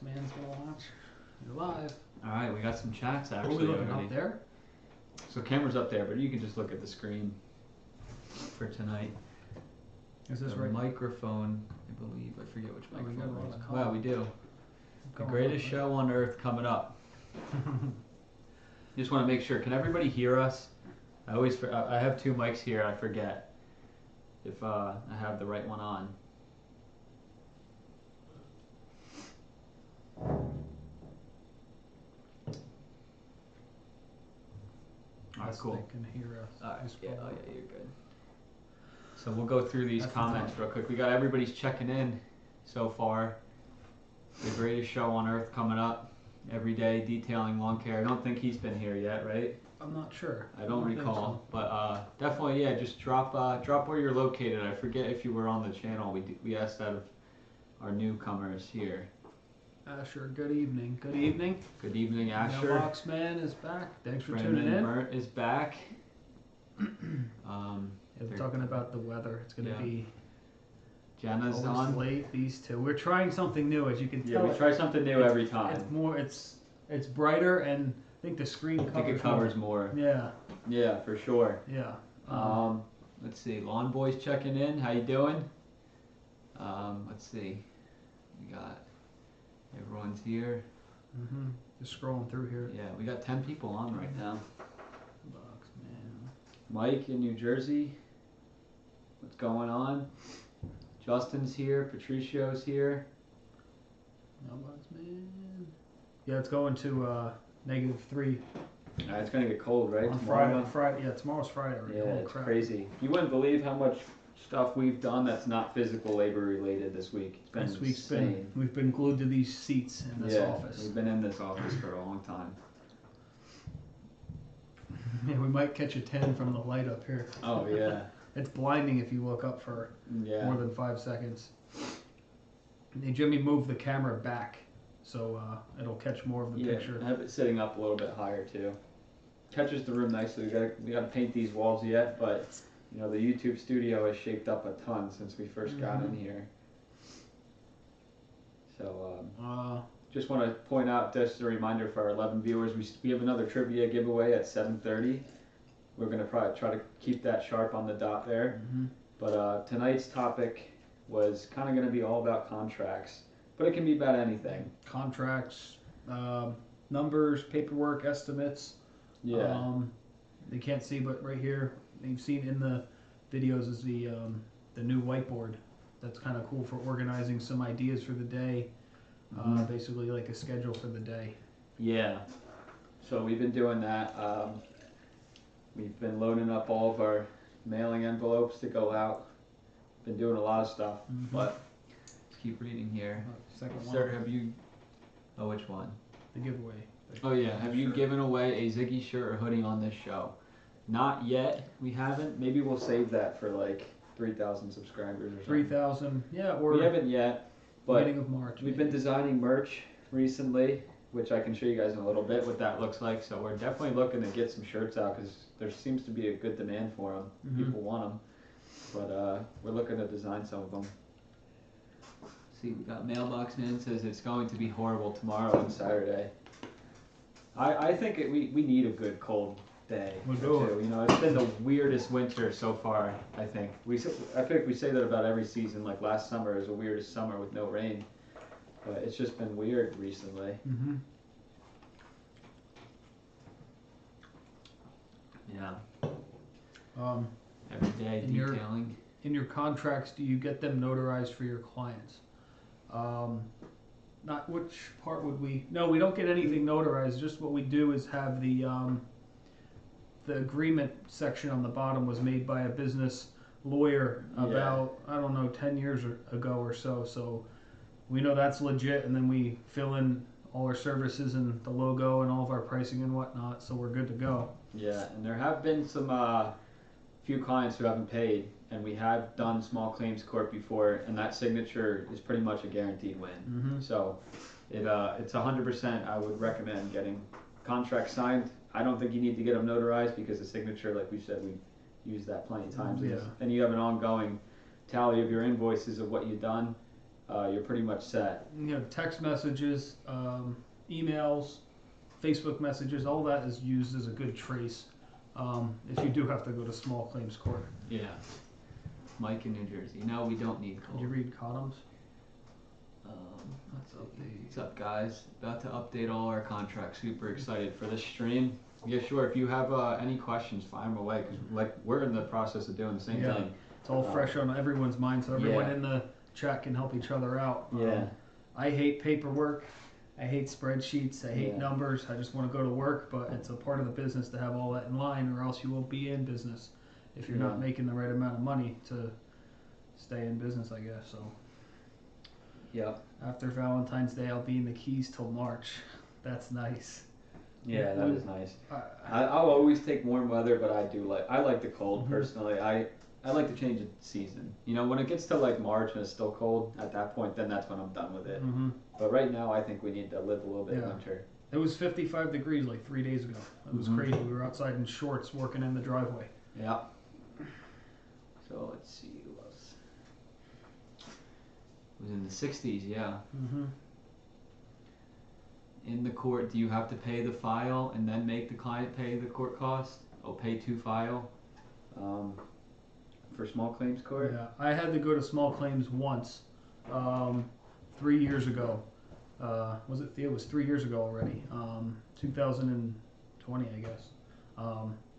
Man's gonna watch. You're live. Alright, we got some chats actually. Are we looking already. up there? So camera's up there, but you can just look at the screen for tonight. Is this the right? Microphone, I believe. I forget which microphone. We got a lot it is. of Wow, we do. The greatest show on earth coming up. Just want to make sure. Can everybody hear us? I have two mics here. I forget if I have the right one on. Alright, cool. They can hear us. Yeah, you're good. So we'll go through these comments real quick. We got everybody's checking in so far. The greatest show on earth coming up every day, detailing lawn care. I don't think he's been here yet, right? I'm not sure. I don't recall, so. But definitely, yeah. Just drop where you're located. I forget if you were on the channel. We asked that of our newcomers here. Asher, good evening. Good evening. Good evening, Asher. Mailbox Man is back. Thanks for Brandon tuning in. Burnt is back. We're talking about the weather. It's going to be Jenna's on. Late. These two. We're trying something new, as you can tell. Yeah, we try something new every time. It's more. It's brighter, and I think the screen covers. I think it covers more. Yeah. Yeah, for sure. Yeah. Let's see. Lawn Boy's checking in. How you doing? Let's see. We got everyone's here. Just scrolling through here. Yeah, we got 10 people on right now. Box Man. Mike in New Jersey. What's going on? Justin's here. Patricio's here. Mailbox Man. Yeah, it's going to -3. It's gonna get cold, right? On Friday. Yeah, tomorrow's Friday. Right? Yeah, Holy it's crap. crazy. You wouldn't believe how much stuff we've done that's not physical labor related this week. It's been This week's insane. we've been glued to these seats in this office. We've been in this office for a long time. Yeah, we might catch a 10 from the light up here. Oh yeah. It's blinding if you look up for more than 5 seconds. Hey, Jimmy, move the camera back so it'll catch more of the picture. I have it sitting up a little bit higher too. Catches the room nicely. We got to paint these walls yet, but you know the YouTube studio has shaped up a ton since we first got in here. So just want to point out, just a reminder for our 11 viewers, we have another trivia giveaway at 7:30. We're going to probably try to keep that sharp on the dot there. But tonight's topic was kind of going to be all about contracts, but it can be about anything. Contracts, numbers, paperwork, estimates. Yeah. They can't see, but right here, you've seen in the videos is the new whiteboard. That's kind of cool for organizing some ideas for the day. Basically like a schedule for the day. Yeah. So we've been doing that. We've been loading up all of our mailing envelopes to go out. Been doing a lot of stuff, but let's keep reading here. Second one. Sir, have you? Oh, which one? The giveaway. Oh yeah. Have you given away a Ziggy shirt or hoodie on this show? Not yet. We haven't. Maybe we'll save that for like 3,000 subscribers or something. 3,000. Yeah. Or we haven't yet. But beginning of March. We've been designing merch recently, which I can show you guys in a little bit what that looks like. So we're definitely looking to get some shirts out because there seems to be a good demand for them. People want them. But we're looking to design some of them. See, we got Mailbox Man says it's going to be horrible tomorrow and Saturday. I think we need a good cold day. We'll do it. You know, it's been the weirdest winter so far. I think I think we say that about every season. Like last summer was the weirdest summer with no rain, but it's just been weird recently. Yeah. Every day detailing. In your contracts, do you get them notarized for your clients? Not which part would we? No, we don't get anything notarized. Just what we do is have the agreement section on the bottom was made by a business lawyer about, I don't know, 10 years ago or so. So we know that's legit, and then we fill in all our services and the logo and all of our pricing and whatnot, so we're good to go. Yeah, and there have been some few clients who haven't paid, and we have done small claims court before, and that signature is pretty much a guaranteed win. So it's 100%. I would recommend getting contracts signed. I don't think you need to get them notarized because the signature, like we said, we've used that plenty of times. And you have an ongoing tally of your invoices of what you've done. you're pretty much set. You know, text messages, emails, Facebook messages, all that is used as a good trace. If you do have to go to small claims court. Yeah. Mike in New Jersey. No, we don't need Did cold. you read Cottoms? Let's update. What's up, guys? About to update all our contracts. Super excited for this stream. Yeah, sure. If you have any questions, fire them away, because like we're in the process of doing the same thing. It's all fresh on everyone's mind, so everyone in the chat can help each other out. Yeah. I hate paperwork. I hate spreadsheets. I hate numbers. I just want to go to work, but it's a part of the business to have all that in line, or else you won't be in business if you're not making the right amount of money to stay in business, I guess. So. Yeah. After Valentine's Day, I'll be in the Keys till March. That's nice. Yeah, that is nice. I'll always take warm weather, but I like the cold personally. I like to change the season. You know, when it gets to like March and it's still cold, at that point, then that's when I'm done with it. But right now, I think we need to live a little bit winter. It was 55 degrees like 3 days ago. It was crazy. We were outside in shorts working in the driveway. Yeah. So let's see who else. It was in the 60s, yeah. In the court, do you have to pay the file and then make the client pay the court cost? Oh, pay to file? For small claims court? Yeah, I had to go to small claims once, 3 years ago. Was it? It was 3 years ago already. 2020, I guess.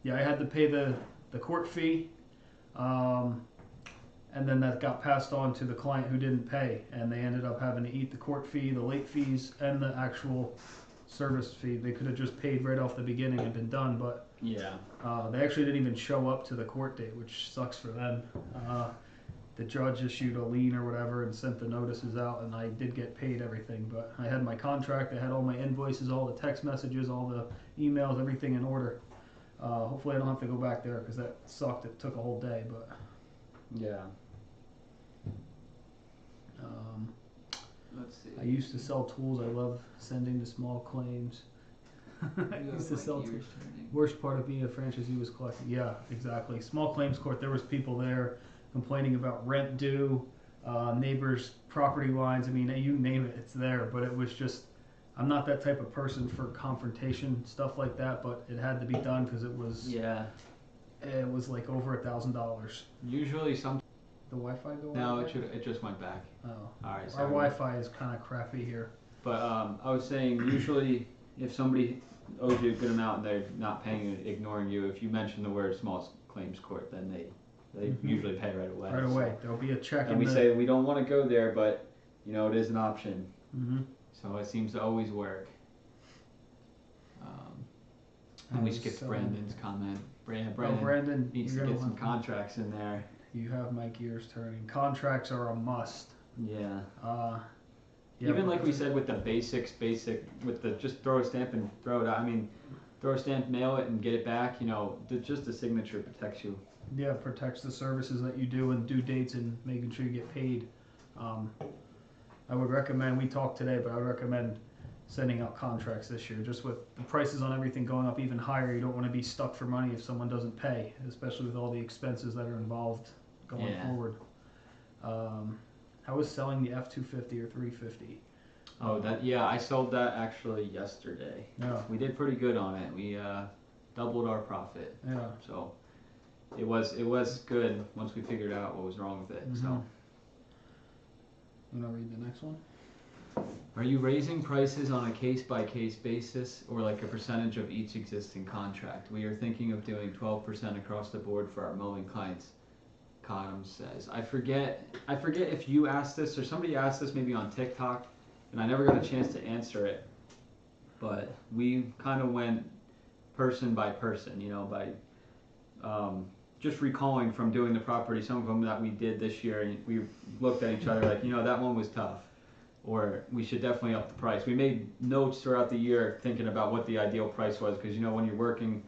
Yeah, I had to pay the court fee, and then that got passed on to the client who didn't pay, and they ended up having to eat the court fee, the late fees, and the actual service fee. They could have just paid right off the beginning and been done, but they actually didn't even show up to the court date, which sucks for them. The judge issued a lien or whatever and sent the notices out, and I did get paid everything, but I had my contract, I had all my invoices, all the text messages, all the emails, everything in order. Hopefully I don't have to go back there, because that sucked. It took a whole day, but let's see. I used to sell tools. I love sending to small claims. I used to sell tools. Worst part of being a franchisee was collecting. Yeah, exactly. Small claims court, there was people there complaining about rent due, neighbors' property lines. I mean, you name it, it's there. But it was just, I'm not that type of person for confrontation, stuff like that, but it had to be done because it was like over $1,000. Usually some. The Wi-Fi go away? No, it just went back. Oh. All right. Our Wi-Fi is kind of crappy here. But I was saying, usually if somebody owes you a good amount and they're not paying you, ignoring you, if you mention the word small claims court, then they usually pay right away. Right away. There'll be a check. And we say we don't want to go there, but you know it is an option. So it seems to always work. And we skipped Brandon's comment. Brandon needs to get some contracts in there. You have my gears turning. Contracts are a must. Yeah. Yeah, even like we said with the basic with the just throw a stamp and throw it out. I mean, throw a stamp, mail it, and get it back. You know, just the signature protects you. Yeah, protects the services that you do and due dates and making sure you get paid. I would recommend, we talked today, but I would recommend sending out contracts this year. Just with the prices on everything going up even higher, you don't want to be stuck for money if someone doesn't pay, especially with all the expenses that are involved going forward. I was selling the F-250 or 350. Oh, I sold that actually yesterday. Yeah. We did pretty good on it. We doubled our profit. Yeah. So it was good once we figured out what was wrong with it. So. You want to read the next one? Are you raising prices on a case-by-case basis or like a percentage of each existing contract? We are thinking of doing 12% across the board for our mowing clients. Cottom says. I forget if you asked this or somebody asked this maybe on TikTok, and I never got a chance to answer it. But we kind of went person by person, you know, by just recalling from doing the property, some of them that we did this year, and we looked at each other like, you know, that one was tough, or we should definitely up the price. We made notes throughout the year thinking about what the ideal price was, because, you know, when you're working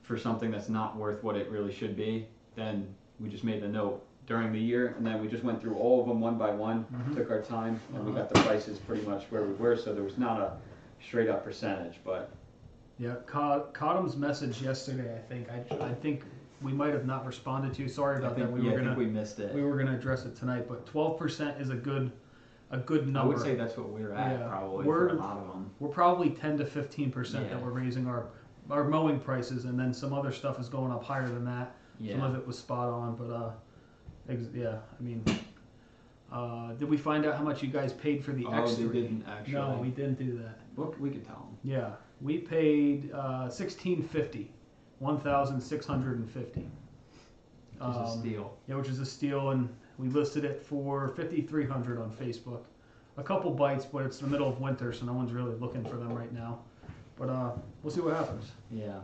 for something that's not worth what it really should be, then we just made a note during the year, and then we just went through all of them one by one, took our time, and we got the prices pretty much where we were, so there was not a straight up percentage, but. Yeah, Cottom's message yesterday, I think we might have not responded to. Sorry about that. I think we missed it. We were gonna address it tonight, but 12% is a good a good I number. would say that's what we're at Yeah. probably for a lot of them. We're probably 10 to 15% Yeah. that we're raising our mowing prices, and then some other stuff is going up higher than that. Yeah. Some of it was spot on, but yeah, I mean, did we find out how much you guys paid for the X3? Oh, they didn't actually. No, we didn't do that. Well, we could tell them. Yeah, we paid $1,650, $1,650. Which is a steal. Yeah, which is a steal, and we listed it for $5,300 on Facebook. A couple bites, but it's the middle of winter, so no one's really looking for them right now. But we'll see what happens. Yeah.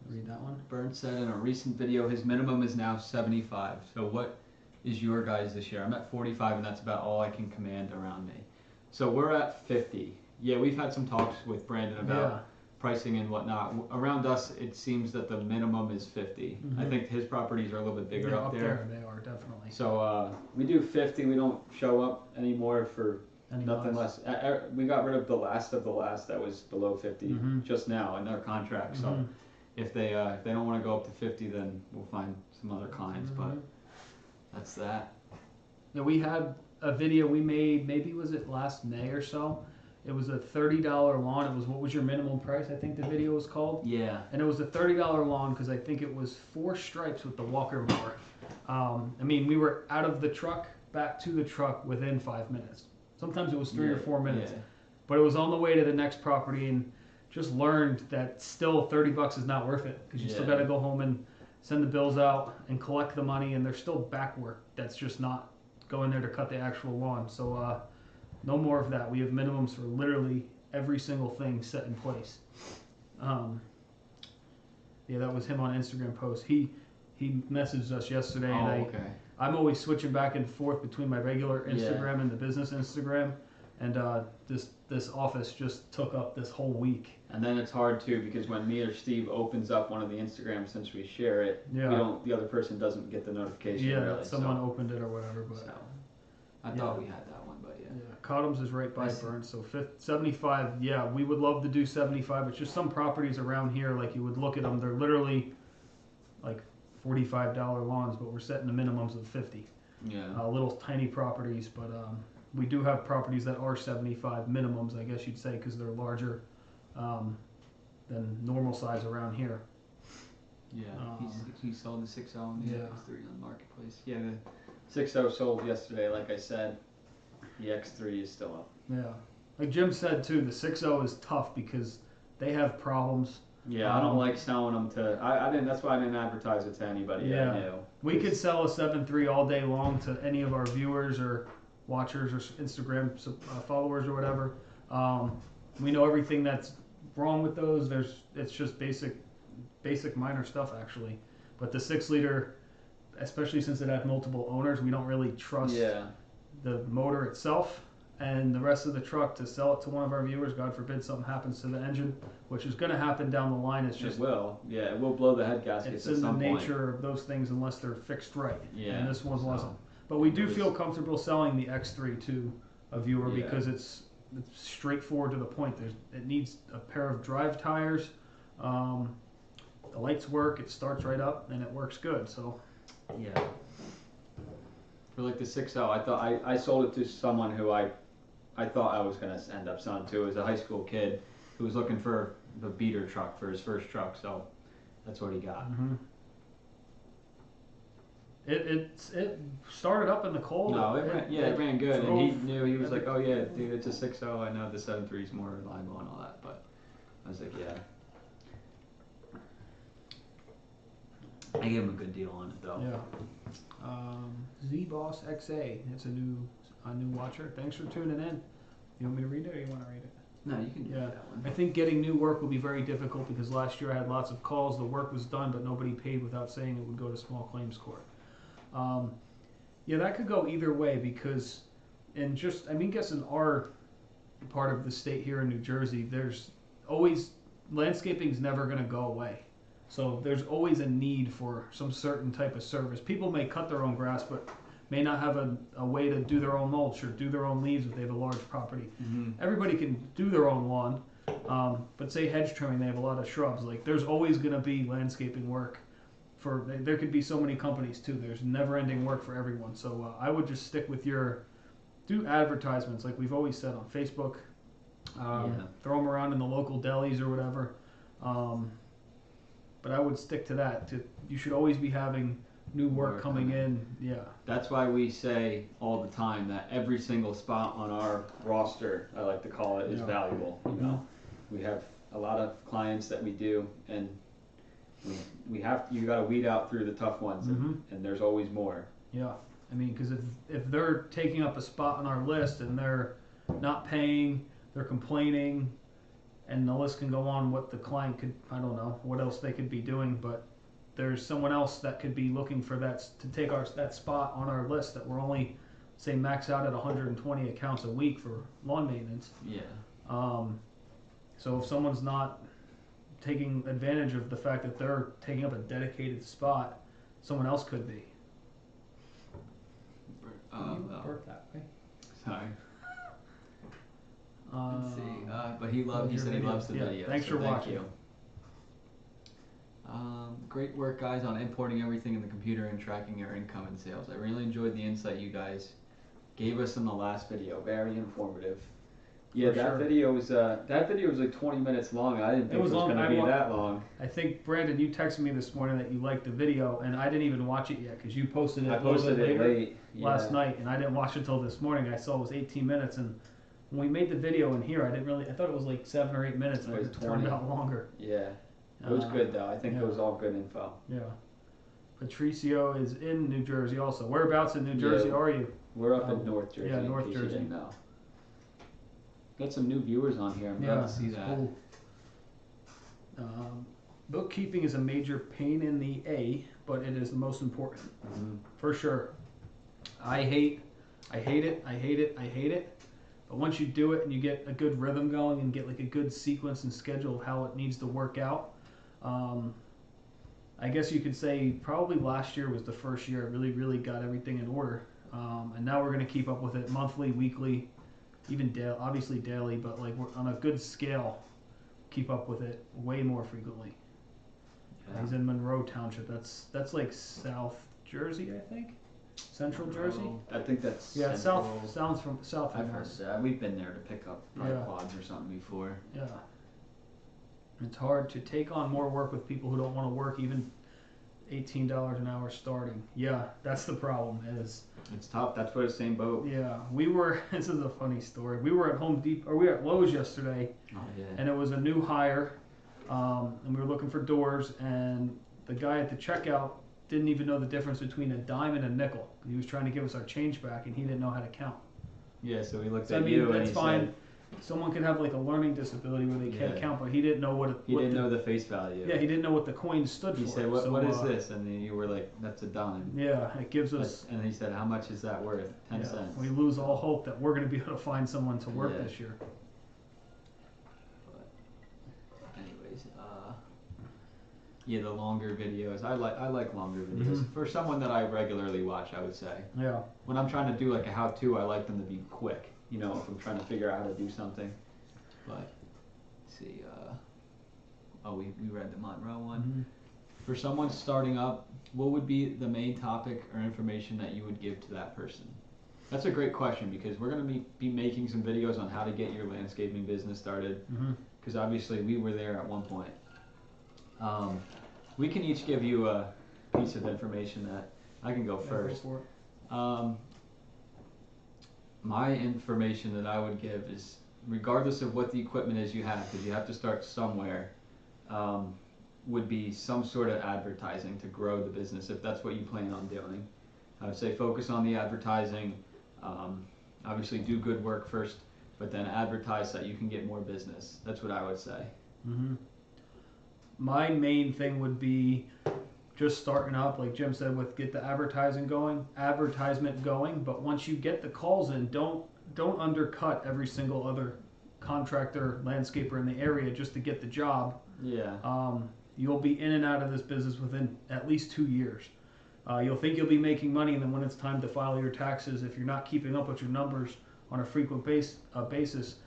Read that one. Burns said in a recent video his minimum is now 75. So what is your guys this year? I'm at 45, and that's about all I can command around me. So we're at 50. Yeah, we've had some talks with Brandon about pricing and whatnot. Around us, it seems that the minimum is 50. Mhm. I think his properties are a little bit bigger up there. They are, definitely. So we do 50. We don't show up anymore for nothing less. We got rid of the last that was below 50 just now in their contract. So if they don't want to go up to 50, then we'll find some other clients. But that's that. Yeah, we had a video we made. Maybe was it last May or so? It was a $30 lawn. It was what was your minimum price? I think the video was called. Yeah. And it was a $30 lawn because I think it was 4 stripes with the walker mower. I mean, we were out of the truck, back to the truck within 5 minutes. Sometimes it was 3 or 4 minutes. Yeah. But it was on the way to the next property, and just learned that still $30 is not worth it because you still got to go home and send the bills out and collect the money, and there's still back work that's just not going there to cut the actual lawn. So no more of that. We have minimums for literally every single thing set in place. Yeah, that was him on Instagram post. He messaged us yesterday, and I'm always switching back and forth between my regular Instagram and the business Instagram, and this office just took up this whole week. And then it's hard too because when me or Steve opens up one of the Instagrams, since we share it, the other person doesn't get the notification. Yeah, really, someone opened it or whatever. But so, I thought we had that one, but yeah. Cotham's is right by Burns, so 75. Yeah, we would love to do 75. It's just some properties around here, like you would look at them, they're literally like $45 lawns, but we're setting the minimums of 50. Yeah. Little tiny properties, but we do have properties that are 75 minimums, I guess you'd say, because they're larger than normal size around here. Yeah, he sold the 6.0 and the X3 on the marketplace. Yeah, the 6.0 sold yesterday, like I said. The X3 is still up. Yeah, like Jim said too, the 6.0 is tough because they have problems. Yeah, I don't like selling them to. I didn't. That's why I didn't advertise it to anybody. Yeah, I knew. We could sell a 7.3 all day long to any of our viewers or watchers or Instagram followers or whatever. We know everything that's wrong with those. It's just basic minor stuff actually. But the 6-liter, especially since it had multiple owners, we don't really trust the motor itself and the rest of the truck to sell it to one of our viewers. God forbid something happens to the engine, which is going to happen down the line. It's just it will. Yeah, it will blow the head gaskets at some point. It's in the nature of those things unless they're fixed right. Yeah. And this one wasn't. But we do feel comfortable selling the X3 to a viewer because it's straightforward to the point. It needs a pair of drive tires. The lights work. It starts right up and it works good. So. Yeah. For like the 6.0, I thought I sold it to someone who I thought I was gonna end up selling to. It was a high school kid who was looking for the beater truck for his first truck, so that's what he got. Mm-hmm. It started up in the cold. No, it ran good, and he knew. He was like, "Oh yeah, dude, it's a 6.0. I know the 7.3 is more reliable and all that." But I was like, "Yeah." I gave him a good deal on it though. Yeah. Z-Boss XA. It's a new watcher. Thanks for tuning in. You want me to read it or you want to read it? No, you can do that one. I think getting new work will be very difficult because last year I had lots of calls. The work was done, but nobody paid without saying it would go to small claims court. Yeah, that could go either way because, guess in our part of the state here in New Jersey, there's always, landscaping's never going to go away. So there's always a need for some certain type of service. People may cut their own grass, but may not have a way to do their own mulch or do their own leaves if they have a large property. Mm-hmm. Everybody can do their own lawn, but say hedge trimming, they have a lot of shrubs. Like there's always going to be landscaping work there could be so many companies too. There's never ending work for everyone. So I would just stick with do advertisements like we've always said on Facebook. Throw them around in the local delis or whatever. But I would stick to that. You should always be having new work coming in. Yeah. That's why we say all the time that every single spot on our roster, I like to call it, is valuable. You know, we have a lot of clients that we do, and you got to weed out through the tough ones, and there's always more. Yeah. I mean, because if they're taking up a spot on our list and they're not paying, they're complaining, and the list can go on what the client could, I don't know, what else they could be doing, but there's someone else that could be looking for that to take that spot on our list that we're only, say, max out at 120 accounts a week for lawn maintenance. Yeah. So if someone's not taking advantage of the fact that they're taking up a dedicated spot, someone else could be. Work that way. Sorry. Let's see. But he said he loves the video. Thanks for watching. You. Great work, guys, on importing everything in the computer and tracking our income and sales. I really enjoyed the insight you guys gave us in the last video. Very informative. Yeah, that video was like 20 minutes long. I didn't think it was going to be that long. I think, Brandon, you texted me this morning that you liked the video, and I didn't even watch it yet because you posted it. I posted it late last night, and I didn't watch it till this morning. I saw it was 18 minutes, and when we made the video in here, I thought it was like 7 or 8 minutes, but it turned out longer. Yeah, it was good though. I think it was all good info. Yeah. Patricio is in New Jersey also. Whereabouts in New Jersey are you? We're up in North Jersey. Yeah, North Jersey. No. Got some new viewers on here. I'm glad to see that. Cool. Bookkeeping is a major pain in the A, but it is the most important. For sure. I hate it. But once you do it and you get a good rhythm going and get like a good sequence and schedule of how it needs to work out, I guess you could say probably last year was the first year I really got everything in order. And now we're going to keep up with it monthly, weekly, even obviously daily, but like we're on a good scale, keep up with it way more frequently. Yeah. He's in Monroe Township. That's like South Jersey, I think. Central Jersey. I think that's Central. Sounds from south. I've heard that. We've been there to pick up quads or something before. Yeah. It's hard to take on more work with people who don't want to work even $18 an hour starting. Yeah, that's the problem. It's tough. That's what it's same boat. Yeah, this is a funny story. We were at Home Depot, or we were at Lowe's yesterday. Oh, yeah. And it was a new hire, and we were looking for doors, and the guy at the checkout didn't even know the difference between a dime and a nickel. He was trying to give us our change back, and he didn't know how to count. Yeah, so we looked at you, and he said, someone could have like a learning disability where they can't count, but he didn't know he didn't know the face value. Yeah, he didn't know what the coin stood for. He said, what is this? And then you were like, that's a dime. Yeah, it gives us... And he said, how much is that worth? 10 cents. We lose all hope that we're going to be able to find someone to work this year. But anyways, the longer videos. I like longer videos. For someone that I regularly watch, I would say. Yeah. When I'm trying to do like a how-to, I like them to be quick. You know, if I'm trying to figure out how to do something. But, let's see, we read the Monroe one. For someone starting up, what would be the main topic or information that you would give to that person? That's a great question because we're going to be making some videos on how to get your landscaping business started. Because obviously we were there at one point. We can each give you a piece of information that I can go first. Go for it. My information that I would give is, regardless of what the equipment is you have, because you have to start somewhere, would be some sort of advertising to grow the business, if that's what you plan on doing. I would say focus on the advertising, obviously do good work first, but then advertise so that you can get more business. That's what I would say. My main thing would be just starting up, like Jim said, get the advertisement going. But once you get the calls in, don't undercut every single other contractor, landscaper in the area just to get the job. Yeah. You'll be in and out of this business within at least 2 years. You'll think you'll be making money, and then when it's time to file your taxes, if you're not keeping up with your numbers on a frequent basis,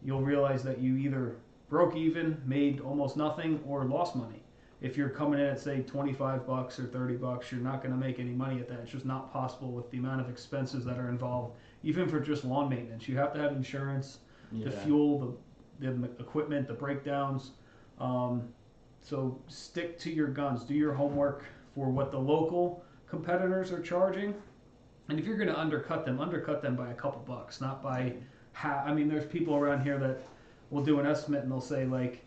you'll realize that you either broke even, made almost nothing, or lost money. if you're coming in at say $25 or $30, you're not going to make any money at that. It's just not possible with the amount of expenses that are involved. Even for just lawn maintenance, you have to have insurance, the fuel, the equipment, the breakdowns. So stick to your guns. Do your homework for what the local competitors are charging. And if you're going to undercut them by a couple bucks, not by half. I mean, there's people around here that will do an estimate and they'll say like,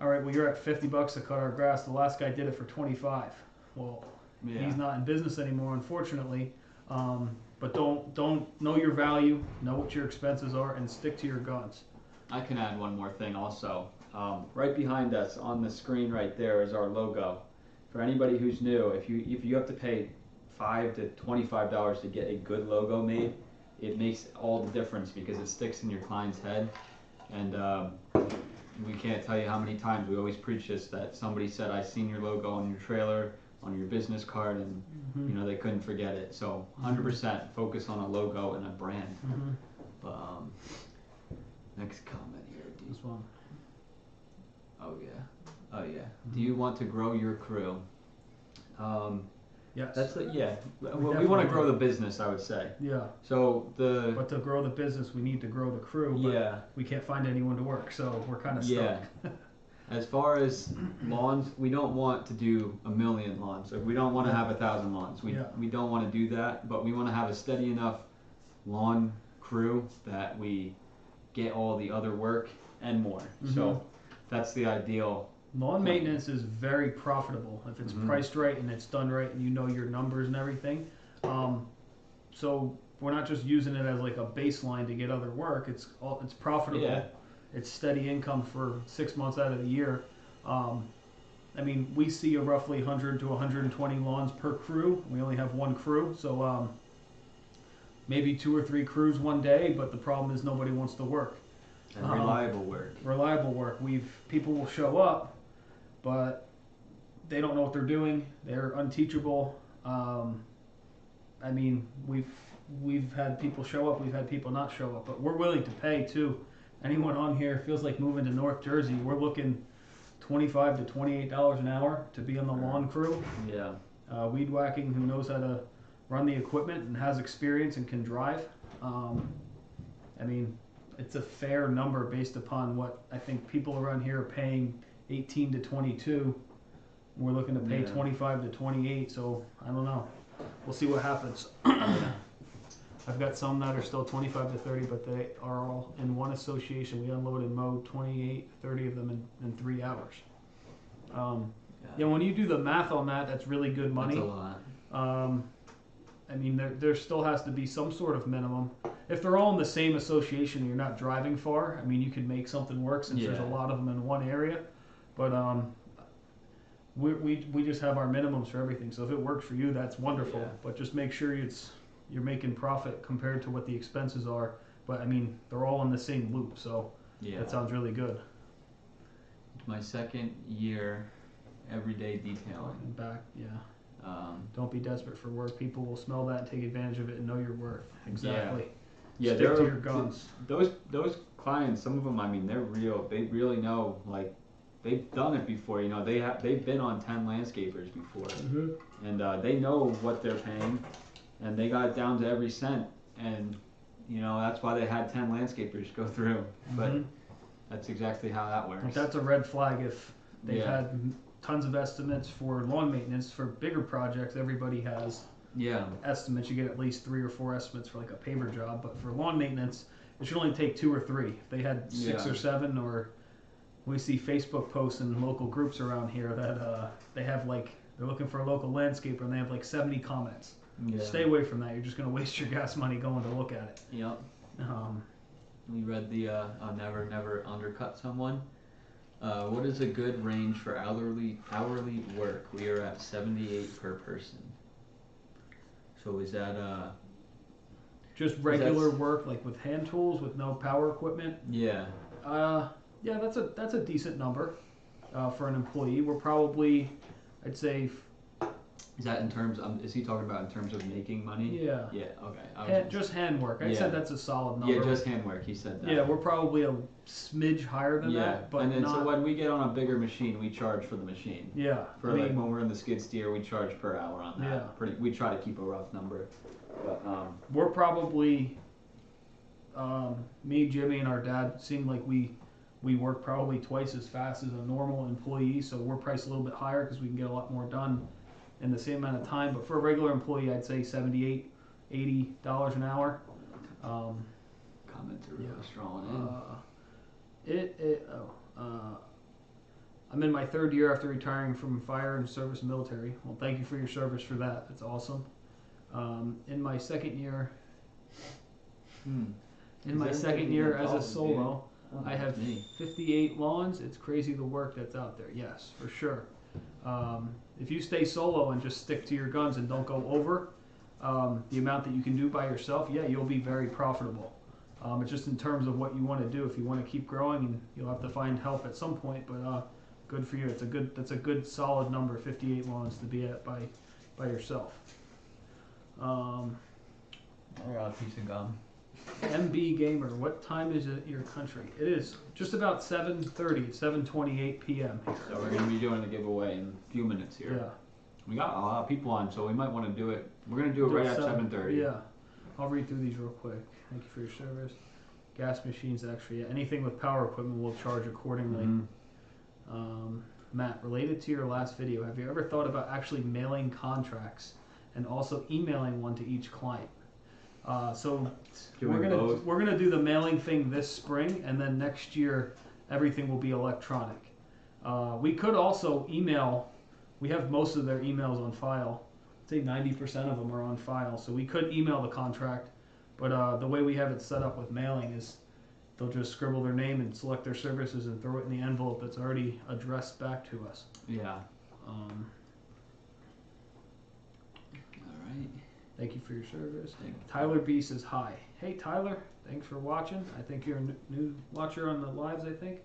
all right, well, you're at $50 to cut our grass. The last guy did it for 25. Well, he's not in business anymore, unfortunately. But don't know your value, know what your expenses are, and stick to your guns. I can add one more thing also. Right behind us on the screen right there is our logo. For anybody who's new, if you have to pay $5 to $25 to get a good logo made, it makes all the difference because it sticks in your client's head. And we can't tell you how many times we always preach this, that somebody said, I seen your logo on your trailer, on your business card, and you know, they couldn't forget it. So 100% focus on a logo and a brand. But next comment here, This one. Oh yeah. Do you want to grow your crew? Yes. That's we want to grow the business, I would say. Yeah. So But to grow the business, we need to grow the crew. But we can't find anyone to work, so we're kind of stuck. Yeah. As far as lawns, we don't want to do 1,000,000 lawns. Like, we don't want to have 1,000 lawns. We don't want to do that, but we want to have a steady enough lawn crew that we get all the other work and more. So that's the ideal. Lawn maintenance is very profitable if it's priced right and it's done right and you know your numbers and everything. So we're not just using it as like a baseline to get other work. It's profitable. Yeah. It's steady income for 6 months out of the year. I mean, we see a roughly 100 to 120 lawns per crew. We only have one crew, so maybe 2 or 3 crews one day. But the problem is nobody wants to work. And reliable work. Reliable work. People will show up, but they don't know what they're doing. They're unteachable. I mean, we've had people show up. We've had people not show up. But we're willing to pay too. Anyone on here feels like moving to North Jersey, we're looking $25 to $28 an hour to be on the lawn crew. Yeah. Weed whacking, who knows how to run the equipment and has experience and can drive. I mean, it's a fair number based upon what I think people around here are paying 18 to 22. We're looking to pay 25 to 28, so I don't know. We'll see what happens. I've got some that are still 25 to 30, but they are all in one association. We unload and mow 28, 30 of them in 3 hours. When you do the math on that, that's really good money. That's a lot. I mean, there still has to be some sort of minimum. If they're all in the same association and you're not driving far, I mean, you can make something work since there's a lot of them in one area. But we just have our minimums for everything. So if it works for you, that's wonderful. Yeah. But just make sure you're making profit compared to what the expenses are. But I mean, they're all in the same loop, so that sounds really good. My 2nd year, everyday detailing. Back, don't be desperate for work. People will smell that and take advantage of it and know your worth. Exactly. Yeah, stick to your guns. Those clients, some of them, I mean, they're real. They really know, like, they've done it before. You know, they've been on 10 landscapers before, and they know what they're paying, and they got it down to every cent. And you know, that's why they had 10 landscapers go through. But that's exactly how that works. But that's a red flag if they've had tons of estimates for lawn maintenance. For bigger projects, everybody has estimates. You get at least 3 or 4 estimates for like a paver job. But for lawn maintenance, it should only take 2 or 3. If they had 6 or 7, or we see Facebook posts in local groups around here that they have like, they're looking for a local landscaper and they have like 70 comments. Stay away from that. You're just going to waste your gas money going to look at it. Yep. We read the never undercut someone. What is a good range for hourly work? We are at 78 per person. So is that just regular work, like with hand tools, with no power equipment? Yeah. That's a decent number for an employee. We're probably, I'd say, Is that in terms? Is he talking about in terms of making money? Yeah. Yeah. Okay. Just handwork. I said that's a solid number. Yeah, just handwork. He said that. Yeah, we're probably a smidge higher than that, but and then not... so when we get on a bigger machine, we charge for the machine. Yeah. For like when we're in the skid steer, we charge per hour on that. Yeah. We try to keep a rough number, but we're probably me, Jimmy, and our dad seem like we work probably twice as fast as a normal employee, so we're priced a little bit higher because we can get a lot more done in the same amount of time. But for a regular employee, I'd say $78, $80 an hour. Comments are really strong. I'm in my 3rd year after retiring from fire and service and military. Well, thank you for your service for that. That's awesome. In my 2nd year, as a solo, I have 58 lawns. It's crazy the work that's out there. Yes, for sure. If you stay solo and just stick to your guns and don't go over the amount that you can do by yourself, yeah, you'll be very profitable. It's just in terms of what you want to do. If you want to keep growing, and you'll have to find help at some point. But good for you. That's a good solid number. 58 lawns to be at by yourself. I got a piece of gum. MB Gamer, what time is it in your country? It is just about 7:30. It's 7:28 p.m. here. So we're going to be doing the giveaway in a few minutes here. Yeah. We got a lot of people on, so we might want to do it. We're going to do it right at 7:30. Yeah. I'll read through these real quick. Thank you for your service. Gas machines, actually. Anything with power equipment will charge accordingly. Matt, related to your last video, have you ever thought about actually mailing contracts and also emailing one to each client? So we're gonna do the mailing thing this spring, and then next year everything will be electronic. We could also email. We have most of their emails on file. I'd say 90% of them are on file, so we could email the contract. But the way we have it set up with mailing is they'll just scribble their name and select their services and throw it in the envelope that's already addressed back to us. Yeah. All right. Thank you for your service. Tyler B says hi. Hey Tyler, thanks for watching. I think you're a new watcher on the lives, I think.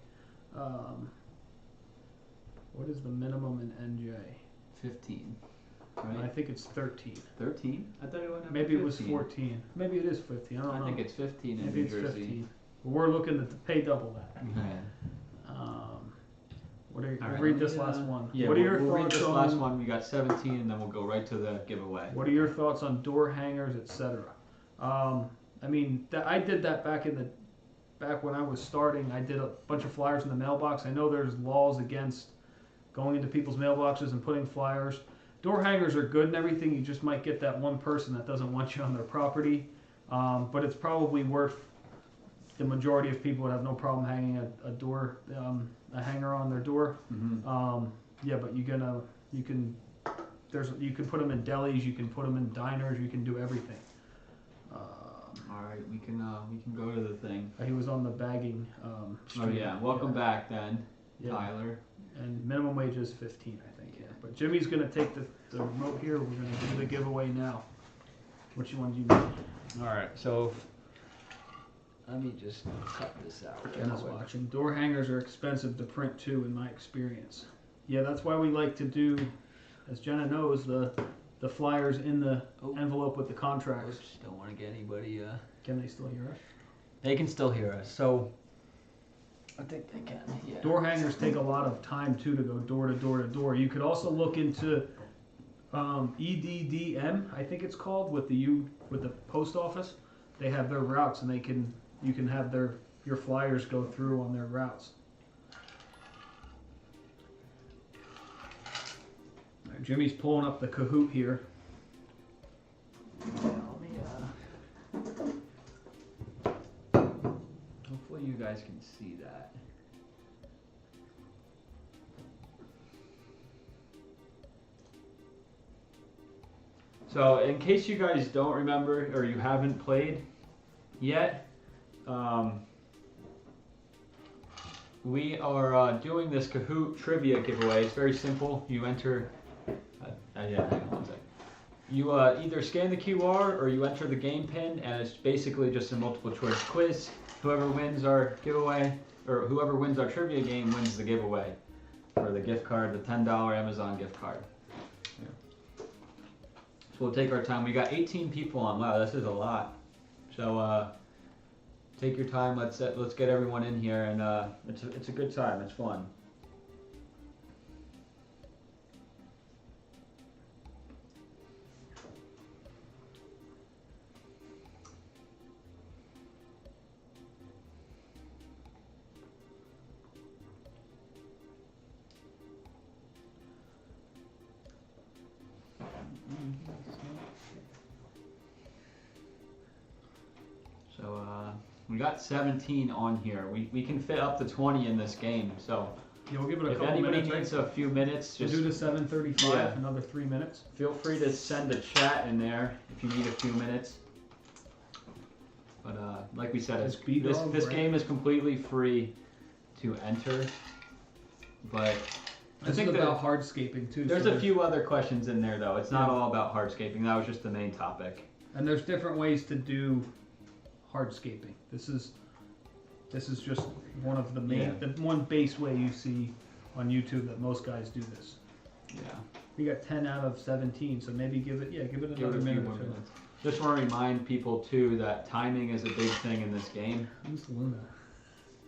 What is the minimum in NJ? 15. Right? I think it's 13. 13? I thought it went up Maybe to it was 14. Maybe it is 15. I don't know. I think it's 15 Maybe in New Jersey. 15. But we're looking to pay double that. Okay. We'll read this last one. Yeah, what are your we'll thoughts read this on, last one. We got 17, and then we'll go right to the giveaway. What are your thoughts on door hangers, etc.? I mean, I did that back when I was starting. I did a bunch of flyers in the mailbox. I know there's laws against going into people's mailboxes and putting flyers. Door hangers are good and everything. You just might get that one person that doesn't want you on their property. But it's probably worth. The majority of people would have no problem hanging a hanger on their door. Yeah, but you can put them in delis, you can put them in diners, you can do everything. All right, we can go to the thing. He was on the bagging. Oh yeah, welcome back then, Tyler. And minimum wage is 15, I think. Yeah. But Jimmy's gonna take the remote here. We're gonna do the giveaway now. Which one do you need? All right, so let me just cut this out. Jenna's watching. Door hangers are expensive to print too, in my experience. Yeah, that's why we like to do, as Jenna knows, the flyers in the envelope with the contracts. Oops, don't want to get anybody. Can they still hear us? They can still hear us, so I think they can. Yeah. Door hangers take a lot of time too to go door to door to door. You could also look into EDDM, I think it's called, with the post office. They have their routes, and you can have your flyers go through on their routes. Right, Jimmy's pulling up the Kahoot here. Hopefully you guys can see that. So in case you guys don't remember or you haven't played yet, we are doing this Kahoot trivia giveaway. It's very simple. You enter, hang on one second. You either scan the QR or you enter the game pin, and it's basically just a multiple choice quiz. Whoever wins our giveaway, or whoever wins our trivia game, wins the giveaway for the gift card, the $10 Amazon gift card. Yeah. So we'll take our time. We got 18 people on. Wow, this is a lot. So take your time. Let's get everyone in here, and it's a good time. It's fun. So we got 17 on here. We can fit up to 20 in this game. So Yeah, we'll give it a if couple anybody minutes. needs a few minutes, We'll just do to 7:35. Yeah. Another 3 minutes. feel free to send a chat in there if you need a few minutes. But like we said, Just beat this dog, this right? game is completely free to enter. But I This think is that about hardscaping too. there's so a few other questions in there though. It's not Yeah. all about hardscaping. That was just the main topic. And there's different ways to do hardscaping. This is just one of the main, the one base way you see on YouTube that most guys do this. Yeah. We got 10 out of 17, so maybe give it Give another it a few minute more or two. minutes. Just want to remind people too that timing is a big thing in this game. Who's Luna?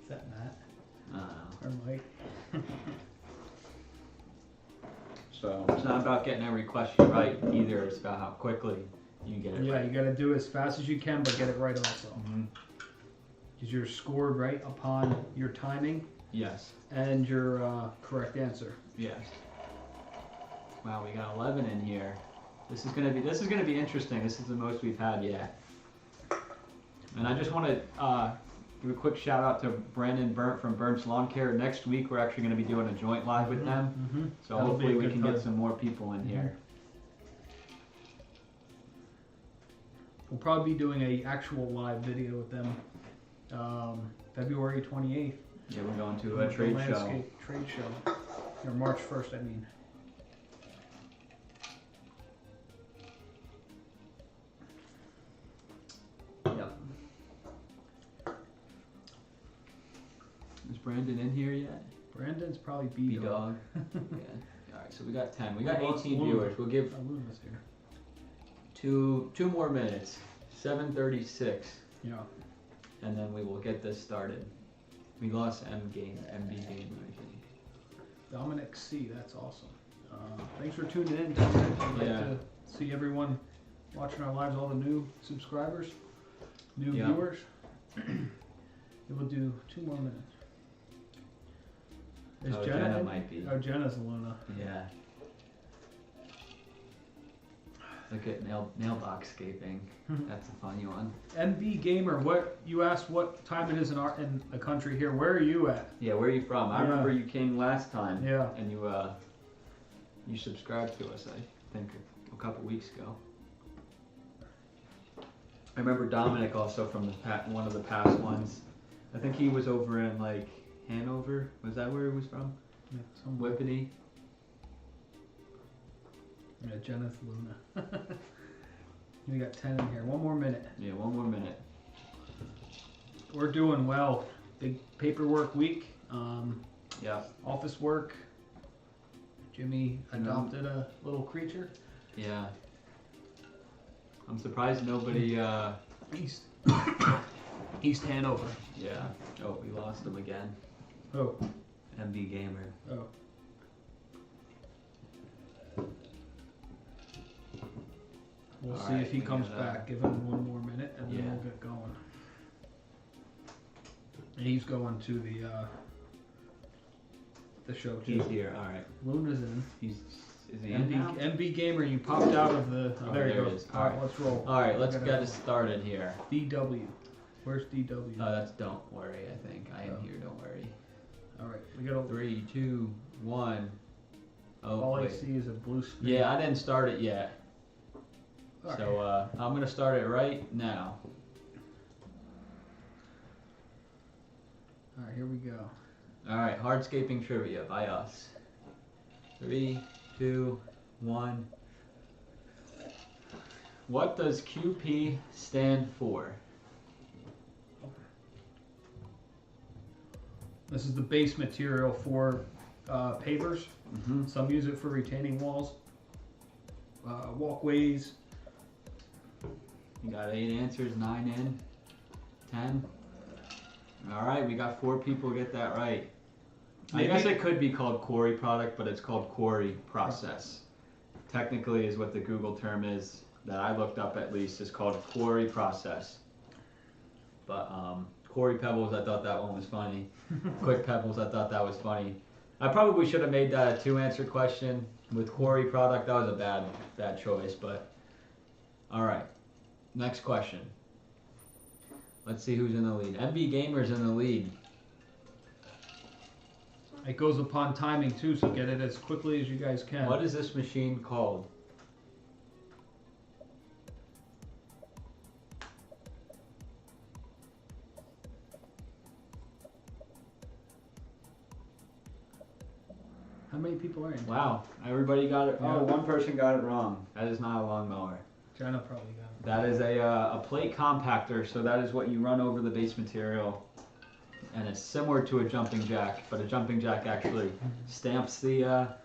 Is that Matt or Mike? So it's not about getting every question right either. It's about how quickly you get it Yeah, right. you got to do it as fast as you can, but get it right also. Mhm. Because you're scored right upon your timing Yes. and your correct answer. Yes. Wow, we got 11 in here. This is gonna be interesting. This is the most we've had yet. And I just want to give a quick shout out to Brandon Burnt from Burnt's Lawn Care. Next week we're actually going to be doing a joint live with them. Mm-hmm. So That'll be hopefully a we good can time. get some more people in here. We'll probably be doing a actual live video with them February 28th. Yeah, we're going to The a trade show. landscape trade show. Or March 1st, I mean. Yep. Is Brandon in here yet? Brandon's probably B-Dog. B-Dog. Yeah. Alright, so we got 10. We got Well, 18 Luna. viewers. We'll give Oh, Luna's here. two more minutes. 7:36. Yeah. And then we will get this started. We lost MB Gamer, I think. Dominic C, that's awesome. Thanks for tuning in, Dominic. I'd like Yeah. to see everyone watching our lives, all the new subscribers, new Yeah. viewers. It will do 2 more minutes. Is Oh, Jenna Jenna in? might be. Oh, Jenna's Luna. Yeah. Look at mailbox scaping. That's a funny one. MB Gamer, what you asked what time it is in the country here. Where are you at? Yeah, where are you from? I Yeah. remember you came last time. Yeah. And you subscribed to us, I think, a couple weeks ago. I remember Dominic also from one of the past ones. I think he was over in like Hanover. Was that where he was from? Yeah, somewhere. Whippany. Yeah, Jenna's Luna. We got 10 in here. 1 more minute. Yeah, 1 more minute. We're doing well. Big paperwork week. Yeah. Office work. Jimmy adopted a little creature. Yeah. I'm surprised nobody. East. East Hanover. Yeah. Oh, we lost him again. Oh. MB Gamer. Oh. We'll All see right, if he we comes got, back. Give him 1 more minute, and then Yeah. we'll get going. And he's going to the show too. He's here. All right. Luna's in. Is he in now? MB Gamer, you popped out of the. Oh, there you there go. it is. All right, let's roll. All right. Let's Gotta- get it started here. DW. Where's DW? That's don't worry. I think I am Oh. here. Don't worry. All right, we got 3, 2, 1. Oh all I wait. see is a blue screen. Yeah, I didn't start it yet. All right. So I'm gonna start it right now. All right, here we go. All right. Hardscaping trivia by us. 3, 2, 1. What does QP stand for? This is the base material for pavers. Mm-hmm. Some use it for retaining walls. walkways. You got 8 answers, 9 in, 10. All right, we got 4 people get that right. I guess it could be called quarry product, but it's called quarry process. Technically is what the Google term is that I looked up, at least, is called quarry process. But quarry pebbles, I thought that one was funny. Quick pebbles, I thought that was funny. I probably should have made that a 2-answer question with quarry product. That was a bad choice, but all right. Next question. Let's see who's in the lead. MB Gamer's in the lead. It goes upon timing too, so get it as quickly as you guys can. What is this machine called? How many people are in? Wow, everybody got it. Yeah. Oh, one person got it wrong. That is not a lawnmower. Jenna probably got it. That is a plate compactor, so that is what you run over the base material. And it's similar to a jumping jack, but a jumping jack actually stamps the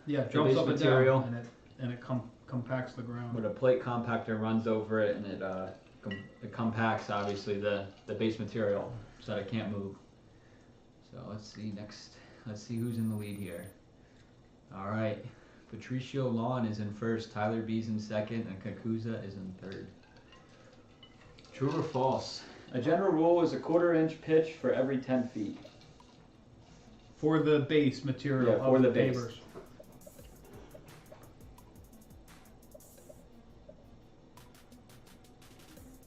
jumps base up and material. down, and it compacts the ground. But a plate compactor runs over it, and it compacts obviously the base material so that it can't move. So let's see next. Let's see who's in the lead here. All right, Patricio Lawn is in first, Tyler B's in second, and Kakuza is in third. True or false? A general rule is a 1/4 inch pitch for every 10 feet. For the base material Yeah, for of the the base. pavers.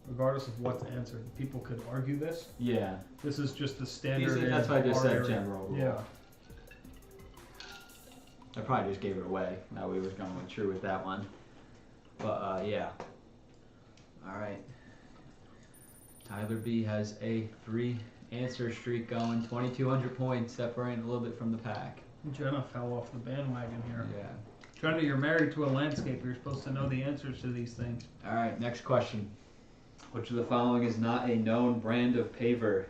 Regardless of what's answered, people could argue this. Yeah. This is just the standard. That's why I just in said our area. general rule. Yeah. I probably just gave it away. That way was going true with that one. But yeah. All right. Tyler B has a 3-answer streak going, 2,200 points, separating a little bit from the pack. Jenna fell off the bandwagon here. Yeah. Jenna, you're married to a landscaper. You're supposed to know the answers to these things. All right, next question. Which of the following is not a known brand of paver?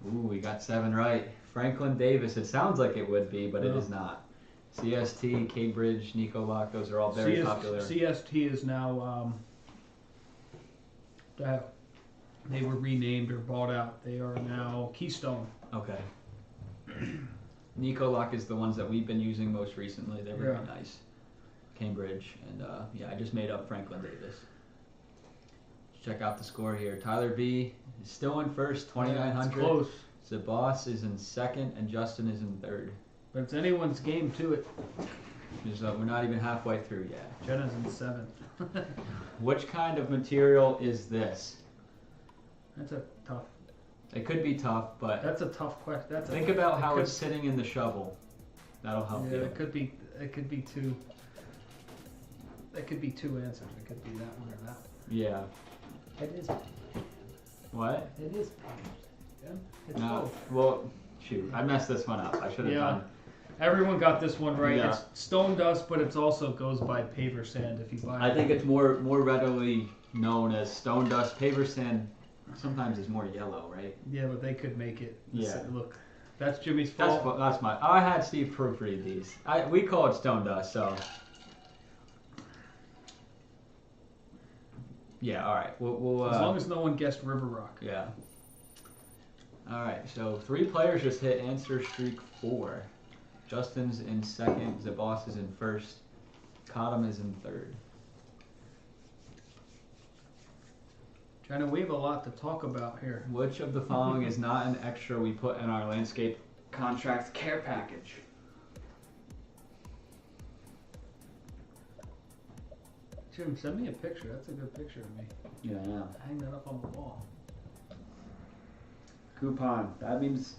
Ooh, we got 7 right. Franklin Davis. It sounds like it would be, but it is not. CST, Cambridge, Nicoloc, those are all very popular. CST is now, they were renamed or bought out. They are now Keystone. Okay. Nicoloc is the ones that we've been using most recently. They're very nice. Cambridge, and yeah, I just made up Franklin Davis. Let's check out the score here. Tyler B is still in first, 2,900. It's close. The boss is in second, and Justin is in third. But it's anyone's game to it. We're not even halfway through yet. Jenna's in seventh. Which kind of material is this? That's a tough. It could be tough, but That's a tough question. think about how it's sitting in the shovel. That'll help you. It could be two. That could be 2 answers. It could be that one or that one. Yeah. It is. What? It is. Yeah. It's No. both. Well, shoot, I messed this one up. I should have done. Everyone got this one right. Yeah. It's stone dust, but it also goes by paver sand if you buy it. I think it's more readily known as stone dust. Paver sand sometimes is more yellow, right? Yeah, but they could make it. Yeah. Look, that's Jimmy's fault. That's my. I had Steve proofread these. We call it stone dust, so. Yeah. All right. We'll as long as no one guessed River Rock. Yeah. All right. So 3 players just hit answer streak 4. Justin's in second. The boss is in first. Cottom is in third. China, we have a lot to talk about here. Which of the following is not an extra we put in our landscape contract care package? Jim, send me a picture. That's a good picture of me. Yeah, I know. Hang that up on the wall. Coupon. That means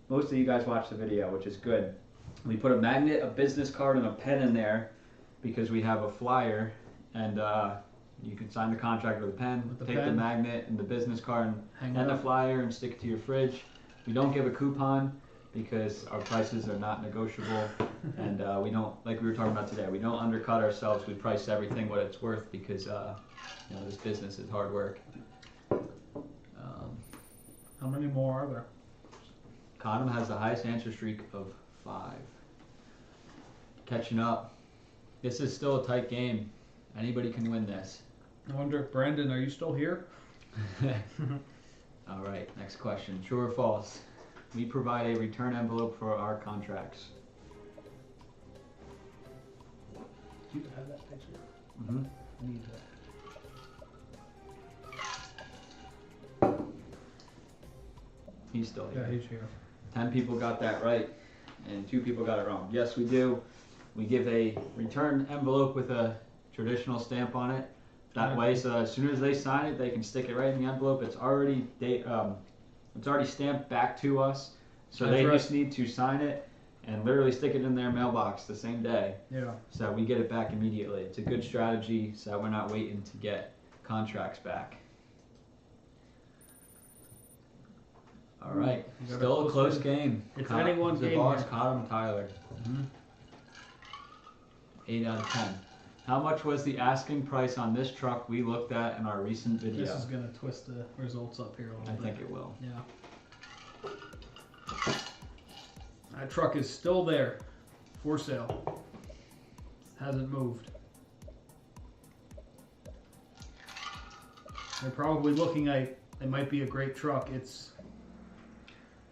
most of you guys watch the video, which is good. We put a magnet, a business card, and a pen in there because we have a flyer, and you can sign the contract with a pen, take the magnet and the business card and the flyer and stick it to your fridge. We don't give a coupon because our prices are not negotiable, and we don't, like we were talking about today, we don't undercut ourselves. We price everything what it's worth because this business is hard work. How many more are there? Cottom has the highest answer streak of 5. Catching up. This is still a tight game. Anybody can win this. I wonder, Brandon, are you still here? All right, next question. True or false? We provide a return envelope for our contracts. Do you have that picture? Mm-hmm. I need that. He's still here. Yeah, he's here. 10 people got that right, and 2 people got it wrong. Yes, we do. We give a return envelope with a traditional stamp on it. That way, so as soon as they sign it, they can stick it right in the envelope. It's already stamped back to us, so they just need to sign it and literally stick it in their mailbox the same day. Yeah. So we get it back immediately. It's a good strategy, so we're not waiting to get contracts back. All right, still a close game. It's anyone's game. The boss caught him, Tyler. Mm-hmm. 8 out of 10. How much was the asking price on this truck we looked at in our recent video? This is going to twist the results up here a little bit. I think it will. Yeah. That truck is still there for sale. Hasn't moved. They're probably looking at it might be a great truck. It's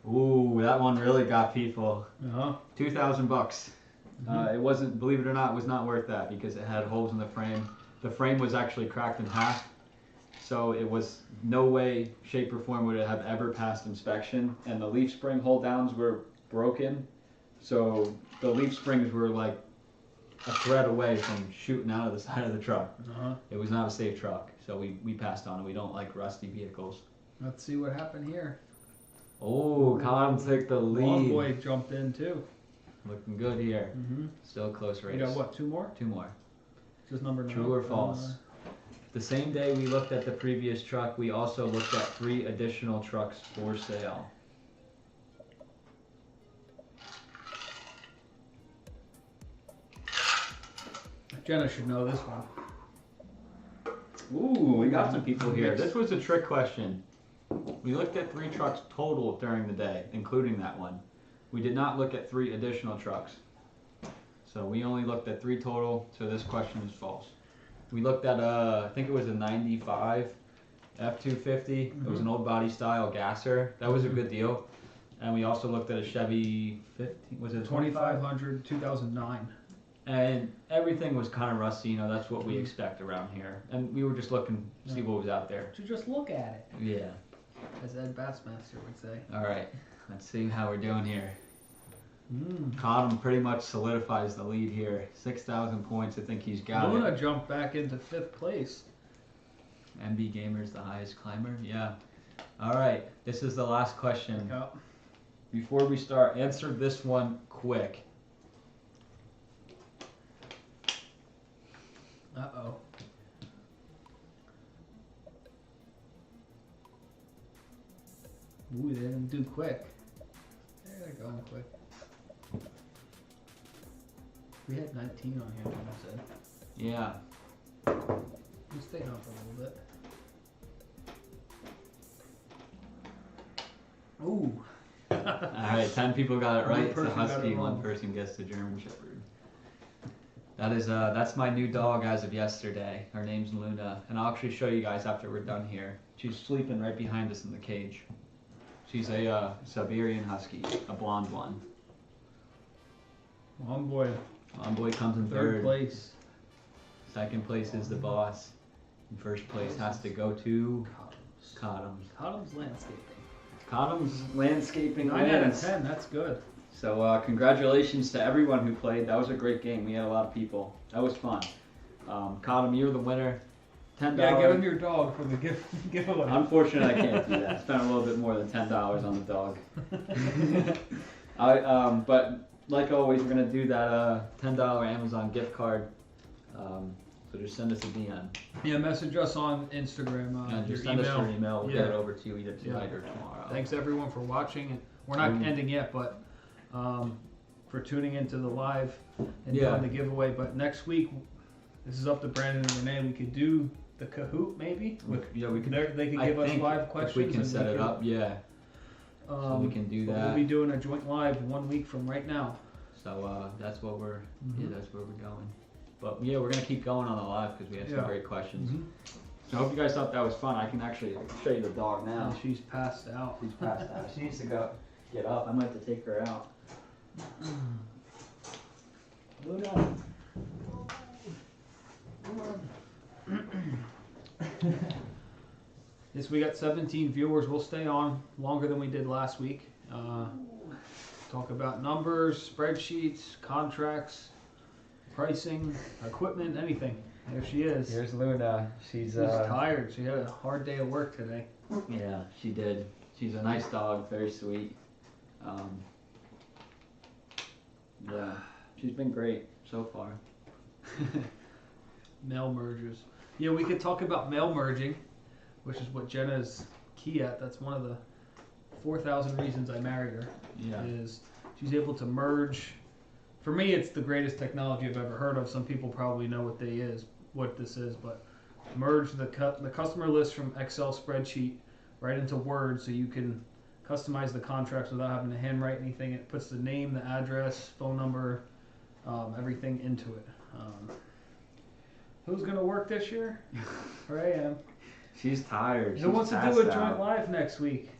Ooh, that one really got people. $2,000 bucks. Mm-hmm. It wasn't, believe it or not, it was not worth that because it had holes in the frame. The frame was actually cracked in half, so it was no way, shape, or form would it have ever passed inspection. And the leaf spring hold downs were broken, so the leaf springs were like a thread away from shooting out of the side of the truck. It was not a safe truck, so we passed on it. We don't like rusty vehicles. Let's see what happened here. Oh, Colin took the lead. Long boy jumped in too. Looking good here. Mm-hmm. Still a close race. You got what? 2 more? 2 more. This is number 9. True or false? The same day we looked at the previous truck, we also looked at 3 additional trucks for sale. Jenna should know this one. Ooh, we got some people here. This was a trick question. We looked at 3 trucks total during the day, including that one. We did not look at 3 additional trucks. So we only looked at 3 total, so this question is false. We looked at, I think it was a 95 F250. It was an old body style gasser. That was a good deal. And we also looked at a Chevy 15, was it 2500 2009. And everything was kind of rusty, that's what we expect around here. And we were just looking to see what was out there. To just look at it. Yeah. As Ed Bassmaster would say. All right, let's see how we're doing here. Cottom pretty much solidifies the lead here. 6,000 points, I think he's got it. Luna jumped back into 5th place. MB Gamer's the highest climber, yeah. All right, this is the last question. Yep. Before we start, answer this one quick. Uh-oh. Ooh, they didn't do quick. They're going quick. We had 19 on here, Jenna said. Yeah. We stayed on for a little bit. Ooh. All right, 10 people got it right. It's a person got husky, it wrong. 1 person gets the German Shepherd. That is, that's my new dog as of yesterday. Her name's Luna, and I'll actually show you guys after we're done here. She's sleeping right behind us in the cage. She's a Siberian Husky, a blonde one. Long boy. Long boy comes in 3rd place. 2nd place is the boss. And 1st place has to go to Cottom's. Cottom's Landscaping. Cottom's Landscaping 9 out of wins. 10, that's good. So congratulations to everyone who played. That was a great game. We had a lot of people. That was fun. Cottom, you're the winner. $10. Yeah, give him your dog for the giveaway. Unfortunately, I can't do that. Spent a little bit more than $10 on the dog. But like always, we're gonna do that $10 Amazon gift card. So just send us a DM. Yeah, message us on Instagram. And just your send us email. your email. We'll Yeah. get it over to you either tonight or tomorrow. Thanks everyone for watching. We're not ending yet, but for tuning into the live and Yeah. doing the giveaway. But next week, this is up to Brandon and Renee. We could do the Kahoot maybe. Yeah, we can. They could I give us think live questions. if we can and set it up, yeah. So we can do but that. We'll be doing a joint live 1 week from right now. So that's what we're. Mhm. Yeah, that's where we're going. But yeah, we're gonna keep going on the live because we have some Yeah. great questions. Mhm. So I hope you guys thought that was fun. I can actually show you the dog now. And she's passed out. She's passed out. She needs to go get up. I might have to take her out. Luna. Yes, we got 17 viewers. We'll stay on longer than we did last week. Talk about numbers, spreadsheets, contracts, pricing, equipment, anything. There she is. Here's Luna. She's She's tired. She had a hard day of work today. Yeah, she did. She's a nice dog, very sweet. Yeah, she's been great so far. Mail mergers. Yeah, we could talk about mail merging, which is what Jenna's key at. That's one of the 4,000 reasons I married her. Yeah. Is she's able to merge. For me, it's the greatest technology I've ever heard of. Some people probably know what this is, but merge the customer list from Excel spreadsheet right into Word, so you can customize the contracts without having to handwrite anything. It puts the name, the address, phone number, everything into it. Who's gonna work this year? Or I am. She's tired. Who wants to do a joint live next week?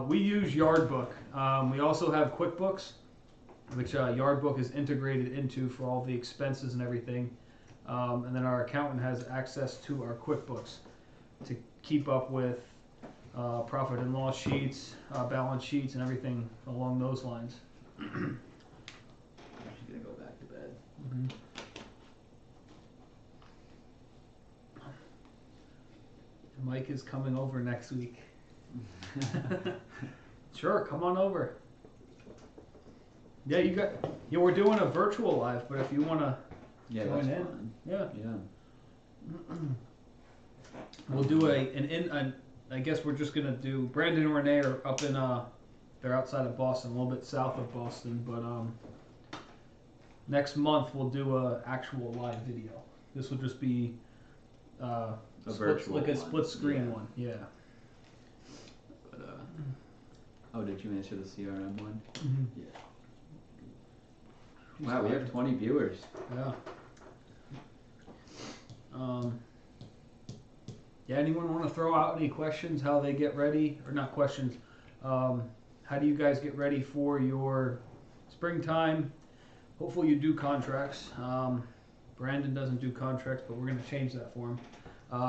We use Yardbook. We also have QuickBooks, which Yardbook is integrated into for all the expenses and everything. And then our accountant has access to our QuickBooks to keep up with profit and loss sheets, balance sheets, and everything along those lines. She's gonna go back to bed. Mm-hmm. Mike is coming over next week. Sure, come on over. Yeah, we're doing a virtual live, but if you wanna Yeah, join that's in, fun. yeah, Yeah. we'll do I guess we're just gonna do. Brandon and Renee are up in they're outside of Boston, a little bit south of Boston, but next month we'll do a actual live video. This will just be A virtual like a one. split screen Yeah. one, yeah. But oh, did you answer the CRM one? Mm-hmm. Yeah. Wow, we have 20 viewers. Yeah. Yeah, anyone want to throw out any questions, how they get ready, or not questions, how do you guys get ready for your springtime? Hopefully you do contracts. Brandon doesn't do contracts, but we're going to change that for him.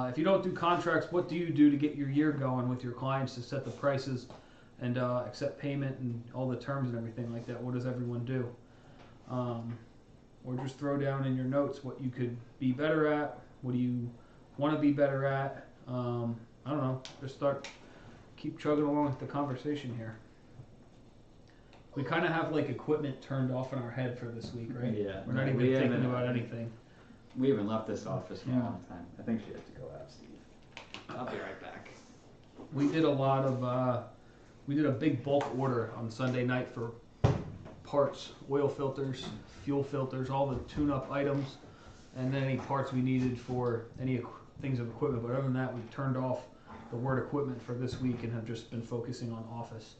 If you don't do contracts, what do you do to get your year going with your clients to set the prices and accept payment and all the terms and everything like that? What does everyone do? Or just throw down in your notes what you could be better at. What do you want to be better at? I don't know. Just keep chugging along with the conversation here. We kind of have like equipment turned off in our head for this week, right? Yeah. We're not even thinking about anything. We haven't left this office in Yeah. a long time. I think she has to go out, Steve. I'll be right back. We did a lot of, we did a big bulk order on Sunday night for parts, oil filters, fuel filters, all the tune-up items, and then any parts we needed for any things of equipment. But other than that, we turned off the word equipment for this week and have just been focusing on office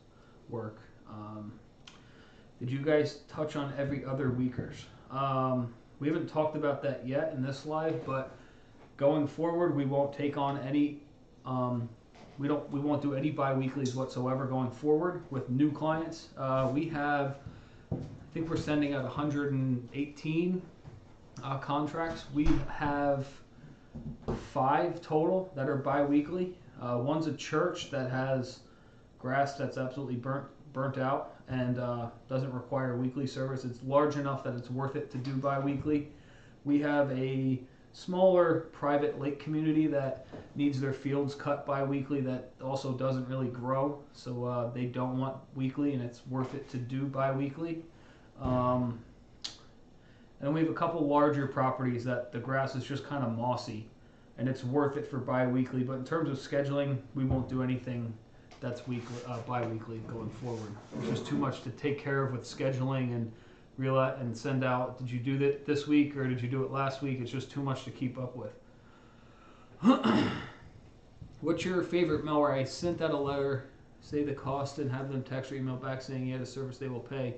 work. Did you guys touch on every other weekers? We haven't talked about that yet in this live, but going forward, we won't take on any. We won't do any bi-weeklies whatsoever going forward with new clients. We have, I think we're sending out 118 contracts. We have 5 total that are bi-weekly. One's a church that has grass that's absolutely burnt out and doesn't require weekly service. It's large enough that it's worth it to do bi-weekly. We have a smaller private lake community that needs their fields cut bi-weekly that also doesn't really grow, so they don't want weekly, and it's worth it to do bi-weekly. And we have a couple larger properties that the grass is just kind of mossy, and it's worth it for bi-weekly. But in terms of scheduling, we won't do anything that's weekly, bi-weekly going forward. It's just too much to take care of with scheduling and realize and send out. Did you do that this week or did you do it last week? It's just too much to keep up with. What's your favorite mower? I sent out a letter, say the cost, and have them text or email back saying, yeah, the service they will pay.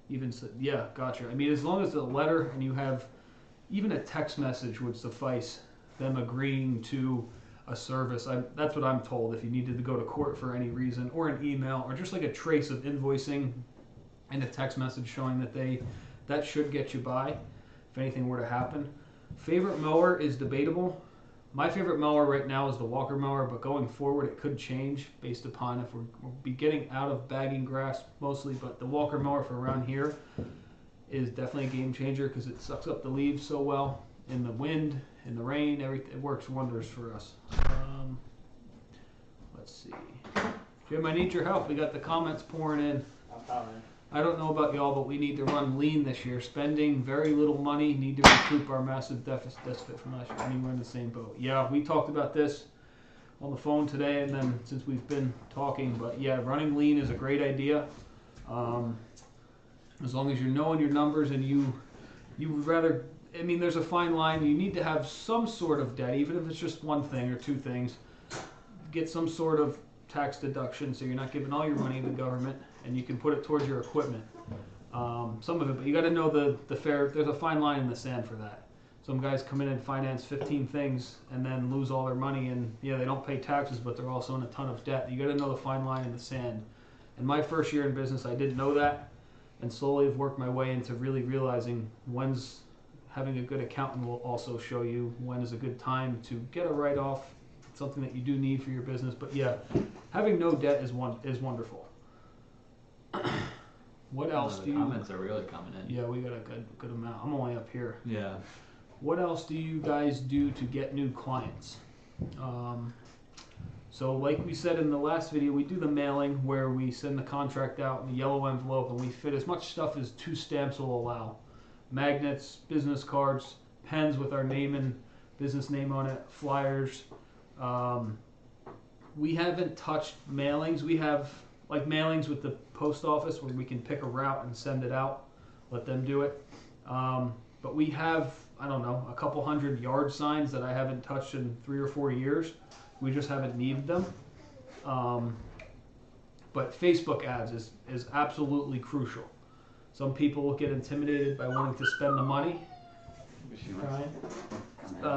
Even so, yeah, gotcha. I mean, as long as the letter and you have even a text message would suffice, them agreeing to a service. That's what I'm told. If you needed to go to court for any reason, or an email, or just like a trace of invoicing and a text message showing that should get you by if anything were to happen. Favorite mower is debatable. My favorite mower right now is the Walker mower, but going forward it could change based upon if we'll be getting out of bagging grass mostly, but the Walker mower for around here is definitely a game changer because it sucks up the leaves so well in the wind, in the rain, everything. It works wonders for us. Let's see. Jim, I need your help. We got the comments pouring in. I'm coming. I don't know about y'all, but we need to run lean this year. Spending very little money, need to recoup our massive deficit from last year. I mean, we're in the same boat. Yeah, we talked about this on the phone today, and then since we've been talking, but yeah, running lean is a great idea. As long as you're knowing your numbers and you would rather, I mean, there's a fine line. You need to have some sort of debt, even if it's just one thing or two things. Get some sort of tax deduction so you're not giving all your money to the government, and you can put it towards your equipment. Some of it, but you got to know the fair. There's a fine line in the sand for that. Some guys come in and finance 15 things and then lose all their money, and yeah, they don't pay taxes, but they're also in a ton of debt. You got to know the fine line in the sand. In my first year in business, I didn't know that, and slowly have worked my way into really realizing when's having a good accountant will also show you when is a good time to get a write-off, something that you do need for your business. But yeah, having no debt is wonderful. What else do you? Comments are really coming in. Yeah, we got a good amount. I'm only up here. Yeah. What else do you guys do to get new clients? So like we said in the last video, we do the mailing where we send the contract out in a yellow envelope and we fit as much stuff as 2 stamps will allow. Magnets, business cards, pens with our name and business name on it, flyers. We haven't touched mailings. We have like mailings with the post office where we can pick a route and send it out, let them do it. But we have, I don't know, a couple hundred yard signs that I haven't touched in 3 or 4 years. We just haven't needed them. But Facebook ads is absolutely crucial. Some people get intimidated by wanting to spend the money.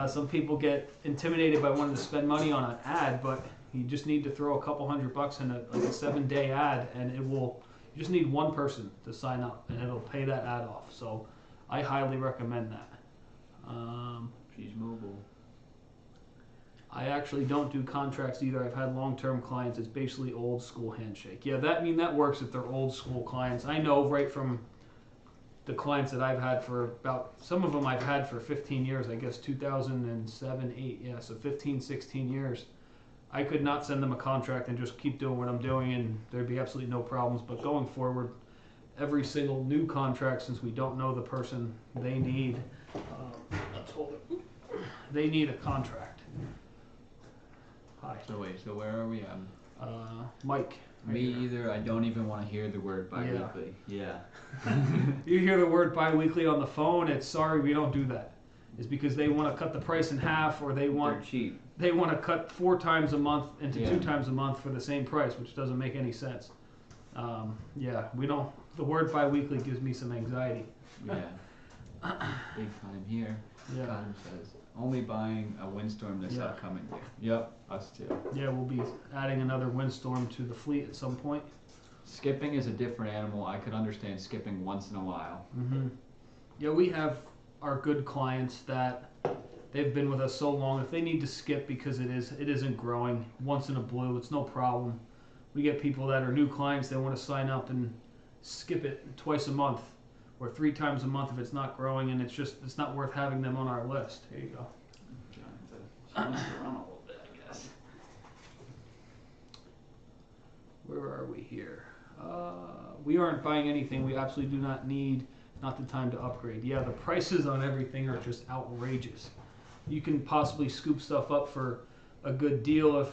Some people get intimidated by wanting to spend money on an ad, but you just need to throw a couple $100 in a 7-day ad, and it will. You just need one person to sign up, and it'll pay that ad off. So I highly recommend that. She's mobile. I actually don't do contracts either. I've had long-term clients. It's basically old school handshake. Yeah, that works if they're old school clients. I know right from the clients that I've had for about, some of them I've had for 15 years, I guess 2007, 8, yeah, so 15, 16 years. I could not send them a contract and just keep doing what I'm doing and there'd be absolutely no problems. But going forward, every single new contract, since we don't know the person, they need, they need a contract. Hi. So wait, so where are we? Mike. Me either. I don't even want to hear the word bi-weekly. Yeah. You hear the word bi-weekly on the phone, it's sorry, we don't do that. It's because they want to cut the price in half, or they want They're cheap. They want to cut 4 times a month into 2 times a month for the same price, which doesn't make any sense. Yeah, we don't. The word bi-weekly gives me some anxiety. Yeah. Big time here. Yeah. Time says only buying a windstorm this upcoming year. Yep, us too. Yeah, we'll be adding another windstorm to the fleet at some point. Skipping is a different animal. I could understand skipping once in a while. Mm-hmm. Yeah, we have our good clients that they've been with us so long. If they need to skip because it isn't growing, once in a blue, it's no problem. We get people that are new clients. They want to sign up and skip it twice a month or 3 times a month if it's not growing, and it's not worth having them on our list. Here you go. She wants to run a little bit, I guess. Where are we here? We aren't buying anything we absolutely do not need. Not the time to upgrade. Yeah, the prices on everything are just outrageous. You can possibly scoop stuff up for a good deal if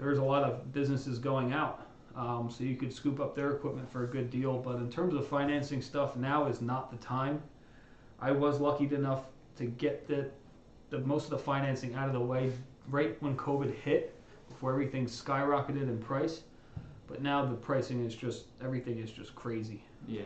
there's a lot of businesses going out. so you could scoop up their equipment for a good deal. But in terms of financing stuff, now is not the time. I was lucky enough to get the most of the financing out of the way right when COVID hit, before everything skyrocketed in price. But now the pricing is just, everything is just crazy. Yeah.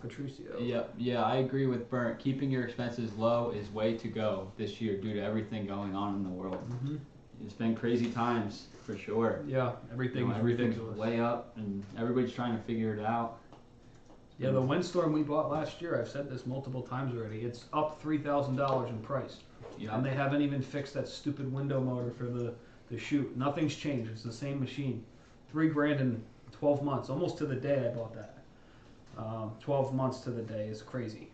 Patricio. Yeah, I agree with Burnt. Keeping your expenses low is way to go this year due to everything going on in the world. Mm-hmm. It's been crazy times for sure. Yeah, everything's ridiculous. Way up, and everybody's trying to figure it out. Yeah, the windstorm we bought last year, I've said this multiple times already, it's up $3,000 in price. Yeah. And they haven't even fixed that stupid window motor for the chute. Nothing's changed. It's the same machine. $3,000 in 12 months, almost to the day I bought that. 12 months to the day is crazy.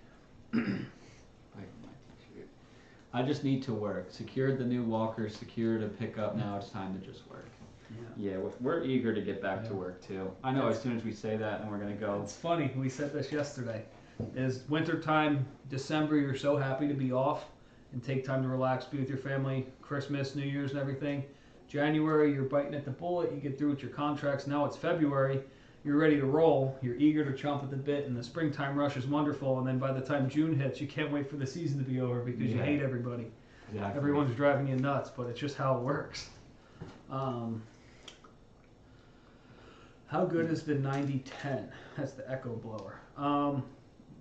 I just need to work. Secured the new walker, secured a pickup. Now it's time to just work. Yeah, we're eager to get back to work too. I know as soon as we say that, and we're gonna go. It's funny. We said this yesterday. Is wintertime, December, you're so happy to be off and take time to relax, be with your family, Christmas, New Year's, and everything. January, you're biting at the bullet. You get through with your contracts. Now it's February. You're ready to roll. You're eager to chomp at the bit, and the springtime rush is wonderful. And then by the time June hits, you can't wait for the season to be over because you hate everybody. Exactly. Everyone's driving you nuts, but it's just how it works. How good is the 9010? That's the Echo blower.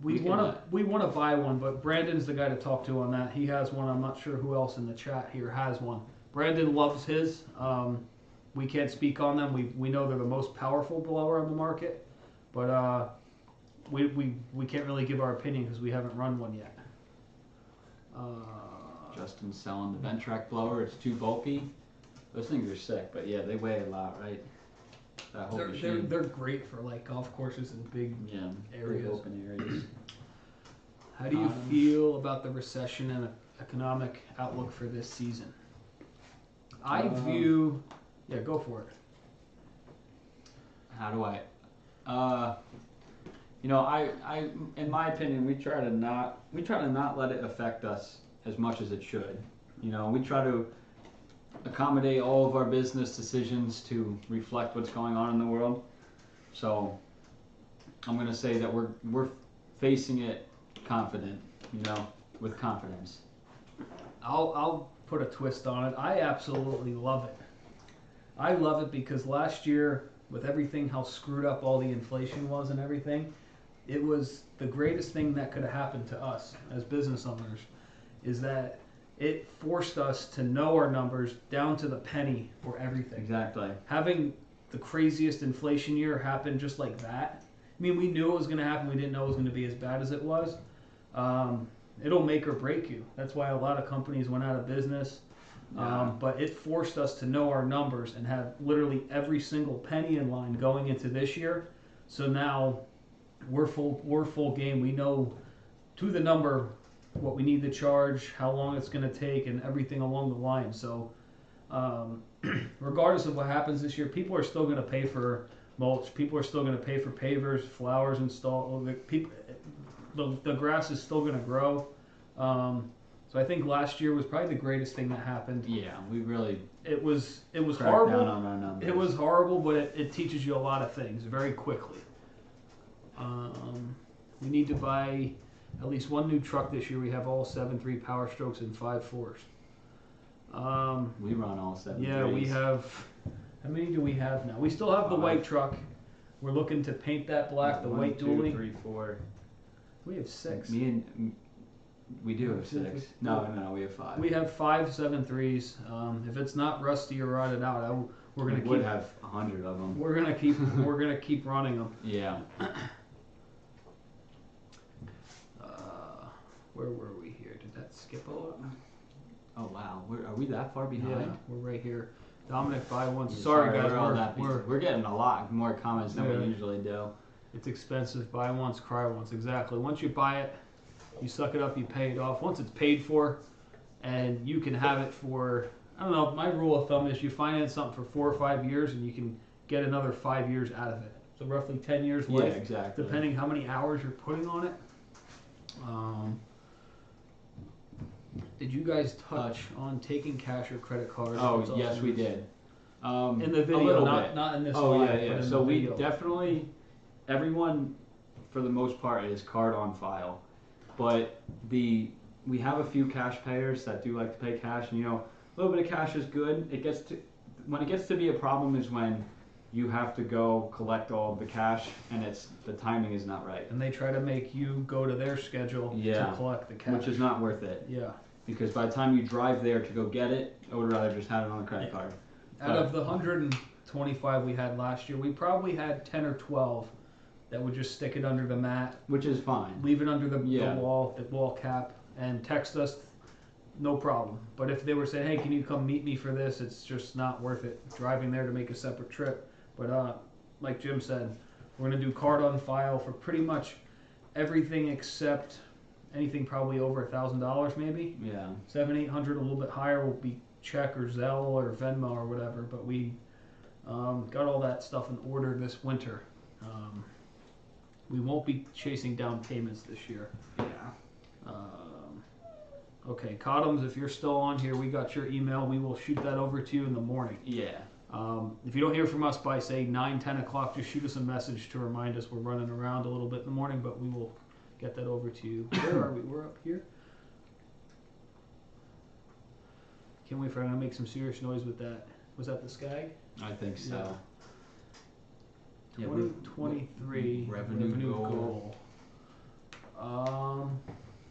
We want to buy one, but Brandon's the guy to talk to on that. He has one. I'm not sure who else in the chat here has one. Brandon loves his. We can't speak on them. We know they're the most powerful blower on the market, but we can't really give our opinion because we haven't run one yet. Justin's selling the Ventrac blower. It's too bulky. Those things are sick, but yeah, they weigh a lot, right? That whole machine. They're great for like golf courses and big areas. Big open areas. How do you feel about the recession and economic outlook for this season? I view. Yeah, go for it. How do I? I in my opinion, we try to not let it affect us as much as it should. We try to accommodate all of our business decisions to reflect what's going on in the world. So I'm gonna say that we're facing it confident, with confidence. I'll put a twist on it. I absolutely love it. I love it because last year, with everything, how screwed up all the inflation was and everything, it was the greatest thing that could have happened to us as business owners, is that it forced us to know our numbers down to the penny for everything. Exactly. Having the craziest inflation year happen just like that. I mean, we knew it was going to happen. We didn't know it was going to be as bad as it was. It'll make or break you. That's why a lot of companies went out of business. But it forced us to know our numbers and have literally every single penny in line going into this year. So now we're full game. We know to the number what we need to charge, how long it's going to take, and everything along the line. So regardless of what happens this year, people are still going to pay for mulch. People are still going to pay for pavers, flowers installed. The grass is still going to grow. So I think last year was probably the greatest thing that happened. Yeah, we really. It was horrible. Down on our numbers. It was horrible, but it teaches you a lot of things very quickly. We need to buy at least one new truck this year. We have all 7.3 Power Strokes and 5.4s. We run all 7.3s. Yeah, we have. How many do we have now? We still have the white truck. We're looking to paint that black. The white dually. 1, 2, 3, 4. We have 6. We do have 6. No, we have 5. We have 5 7.3s. If it's not rusty or rotted out, we're gonna would have 100 of them. We're gonna keep running them. Yeah. Where were we here? Did that skip a lot? Oh wow, are we that far behind? Yeah, we're right here. Dominic, buy one. Yeah, sorry guys, we're getting a lot more comments than we usually do. It's expensive. Buy once, cry once. Exactly. Once you buy it, you suck it up, you pay it off. Once it's paid for, and you can have it for, I don't know, my rule of thumb is you finance something for 4 or 5 years and you can get another 5 years out of it. So roughly 10 years life. Yeah, exactly. Depending how many hours you're putting on it. Did you guys touch on taking cash or credit cards? Oh, yes, we did. In the a video, little not bit. not in this Oh live, yeah, but yeah. in So the we video. definitely, everyone, for the most part, is card on file, but we have a few cash payers that do like to pay cash, and a little bit of cash is good. When it gets to be a problem is when you have to go collect all of the cash, and the timing is not right. And they try to make you go to their schedule to collect the cash. Which is not worth it. Yeah. Because by the time you drive there to go get it, I would rather just have it on a credit card. Out of the 125 we had last year, we probably had 10 or 12 that would just stick it under the mat, which is fine. Leave it under the wall cap, and text us, no problem. But if they were saying, hey, can you come meet me for this, it's just not worth it driving there to make a separate trip. But like Jim said, we're going to do card on file for pretty much everything except anything probably over $1,000 maybe. Yeah. 700-800, a little bit higher will be check or Zelle or Venmo or whatever. But we got all that stuff in order this winter. We won't be chasing down payments this year. Yeah. Okay, Cottoms, if you're still on here, we got your email. We will shoot that over to you in the morning. Yeah. If you don't hear from us by, say, 9, 10 o'clock, just shoot us a message to remind us we're running around a little bit in the morning, but we will get that over to you. Where are we? We're up here. Can't wait for him to make some serious noise with that. Was that the Skag? I think so. Yeah. 2023 revenue goal.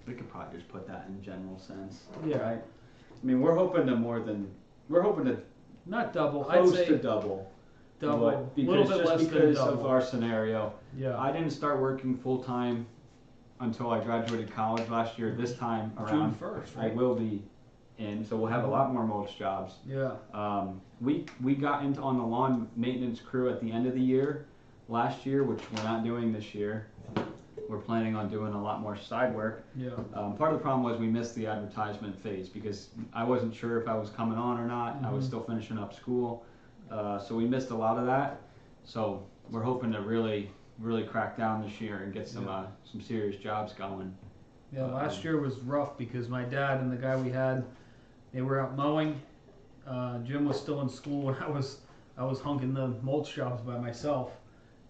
We could probably just put that in general sense. Yeah. Right? I mean, we're hoping to not double. Close I'd say to double. Double. A little bit less than double. Of our scenario. Yeah. I didn't start working full time until I graduated college last year. This time around, June 1st, right? I will be in, so we'll have a lot more mulch jobs. Yeah. We got into on the lawn maintenance crew at the end of the year last year, which we're not doing this year. We're planning on doing a lot more side work. Yeah. Part of the problem was we missed the advertisement phase because I wasn't sure if I was coming on or not. I was still finishing up school, so we missed a lot of that. So we're hoping to really crack down this year and get some serious jobs going. Yeah, last year was rough because my dad and the guy we had, they were out mowing. Jim was still in school, and I was hunking the mulch jobs by myself,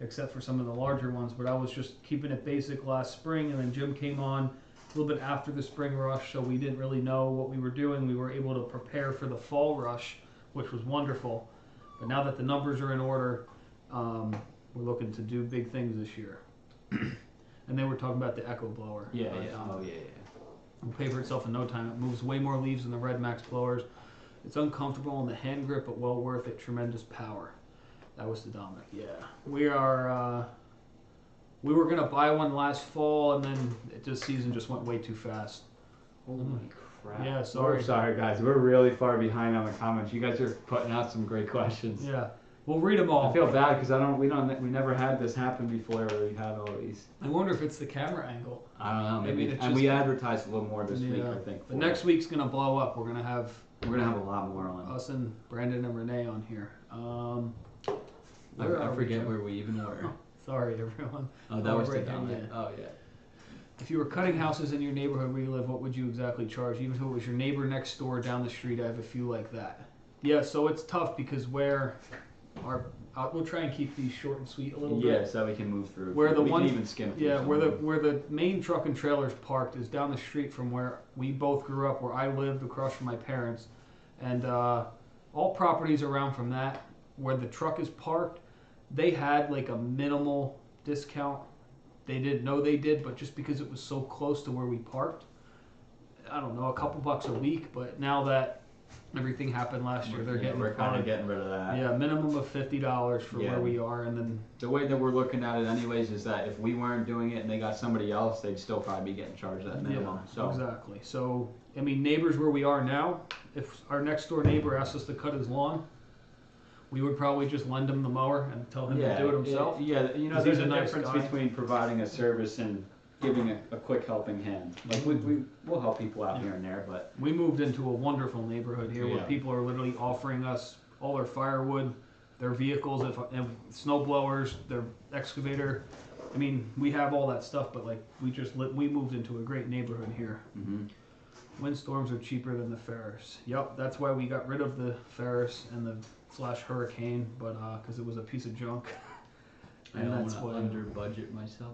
except for some of the larger ones. But I was just keeping it basic last spring, and then Jim came on a little bit after the spring rush, so we didn't really know what we were doing. We were able to prepare for the fall rush, which was wonderful. But now that the numbers are in order, we're looking to do big things this year. And then we're talking about the Echo blower. Yeah. It'll pay for itself in no time. It moves way more leaves than the Red Max blowers. It's uncomfortable in the hand grip, but well worth it. Tremendous power. That was the Dominic. Yeah. We are. We were gonna buy one last fall, and then this season just went way too fast. Holy crap. Yeah, sorry. We're sorry, guys. We're really far behind on the comments. You guys are putting out some great questions. Yeah. We'll read them all. I feel bad because we never had this happen before. We had all these. I wonder if it's the camera angle. I don't know. Maybe. it's And just- we advertised a little more this week, I think. But next week's gonna blow up. We're gonna have a lot more on. us and Brandon and Renee on here. I forget where we even were. Oh, sorry, everyone. Oh, that was the right Dominic. here, Oh, yeah. If you were cutting houses in your neighborhood where you live, what would you exactly charge? Even if it was your neighbor next door down the street, I have a few like that. Yeah, so it's tough because we'll try and keep these short and sweet a little bit. Yeah, so we can move through. Where the we one, can even skim through. Yeah, where the main truck and trailer's parked is down the street from where we both grew up, where I lived across from my parents, and all properties around from that where the truck is parked, they had like a minimal discount. They didn't know they did, but just because it was so close to where we parked, I don't know, a couple bucks a week. But now that everything happened last year, we're kind of getting rid of that. Yeah, minimum of $50 for where we are, and then the way that we're looking at it, anyways, is that if we weren't doing it and they got somebody else, they'd still probably be getting charged that minimum. Yeah, so exactly. So I mean, neighbors where we are now, if our next door neighbor asked us to cut his lawn, we would probably just lend him the mower and tell him to do it himself. There's he's a a nice difference guy. between providing a service and giving a quick helping hand. Like we'll help people out here and there, but we moved into a wonderful neighborhood here where people are literally offering us all their firewood, their vehicles, and snow blowers, their excavator. I mean, we have all that stuff, but like we moved into a great neighborhood here. Windstorms are cheaper than the Ferris. Yep, that's why we got rid of the Ferris and the / Hurricane, but because it was a piece of junk. I don't want to under budget myself.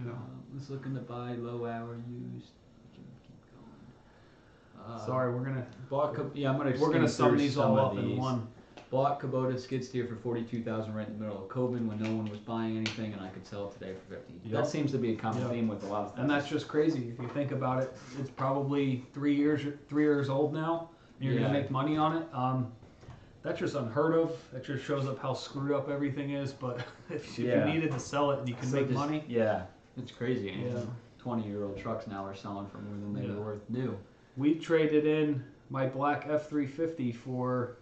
Yeah. Was looking to buy low hour used. Keep going. Sorry, we're gonna. We're gonna sum these all up these. in one. Bought Kubota skid steer for $42,000 right in the middle of COVID when no one was buying anything, and I could sell it today for $50,000. Yep. That seems to be a common theme with a lot of things. And that's just crazy. If you think about it, it's probably 3 years old now, and you're gonna make money on it. That's just unheard of. That just shows up how screwed up everything is. But if you needed to sell it and you can make money, it's crazy. Yeah. 20-year-old trucks now are selling for more than they were worth new. We traded in my black F350 for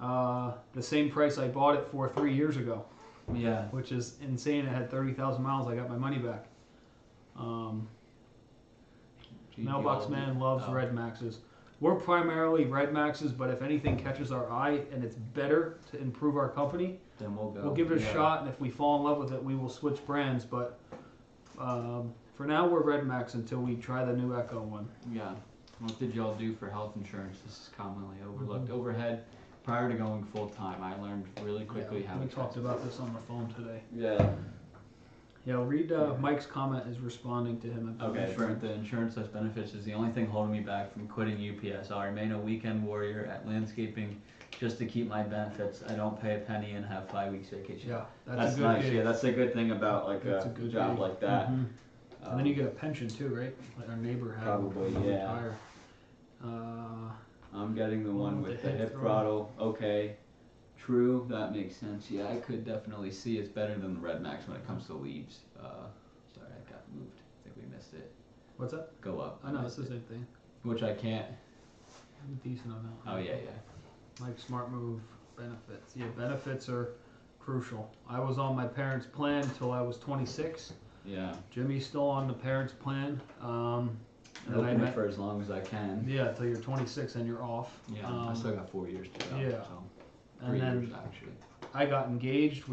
the same price I bought it for 3 years ago. Yeah. Which is insane. It had 30,000 miles. I got my money back. Mailbox Man loves Red Maxes. We're primarily Red Maxes, but if anything catches our eye and it's better to improve our company, then we'll go. We'll give it a shot, and if we fall in love with it, we will switch brands. But for now, we're Red Max until we try the new Echo one. Yeah. What did y'all do for health insurance? This is commonly overlooked. Overhead. Prior to going full time, I learned really quickly how. We talked about this on the phone today. Yeah. Yeah, read Mike's comment is responding to him. Okay, the insurance less benefits is the only thing holding me back from quitting UPS. I'll remain a weekend warrior at landscaping just to keep my benefits. I don't pay a penny and have 5 weeks vacation. Yeah, that's a good nice. gig. Yeah, that's a good thing about like a job gig. like that. Mm-hmm. And then you get a pension too, right? Like our neighbor had. Probably, yeah. I'm getting the one with the hip throttle. Okay. True, that makes sense. Yeah, I could definitely see it's better than the Red Max when it comes to leaves. Sorry, I got moved. I think we missed it. What's that? Go up. I know, it's the same thing. Which I can't. Decent on that. Oh, yeah. Like Smart Move benefits. Yeah, benefits are crucial. I was on my parents' plan until I was 26. Yeah. Jimmy's still on the parents' plan. Hoping it for as long as I can. Yeah, until you're 26 and you're off. Yeah, I still got 4 years to go. Yeah. So. And then actually. I got engaged.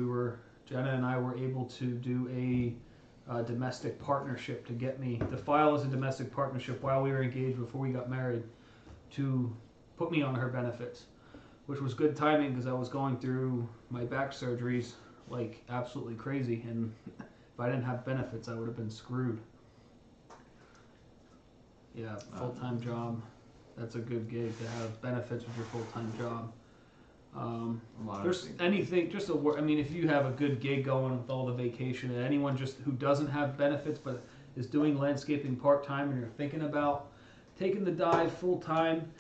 Jenna and I were able to do a domestic partnership to get me to file as a domestic partnership while we were engaged before we got married to put me on her benefits, which was good timing because I was going through my back surgeries like absolutely crazy, and if I didn't have benefits, I would have been screwed. Yeah, full-time job. That's a good gig to have benefits with your full-time job. There's anything, if you have a good gig going with all the vacation, and anyone just who doesn't have benefits but is doing landscaping part-time and you're thinking about taking the dive full-time,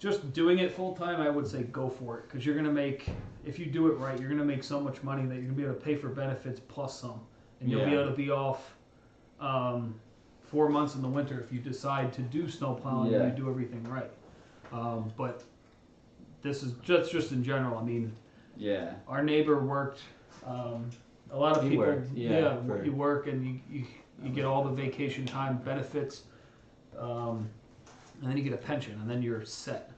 just doing it full-time, I would say go for it, because you're going to make, if you do it right, you're going to make so much money that you're going to be able to pay for benefits plus some, and you'll be able to be off 4 months in the winter if you decide to do snow plowing and you do everything right. But this is just in general. I mean, our neighbor worked. A lot of people, you work and you get all the vacation time benefits, and then you get a pension, and then you're set.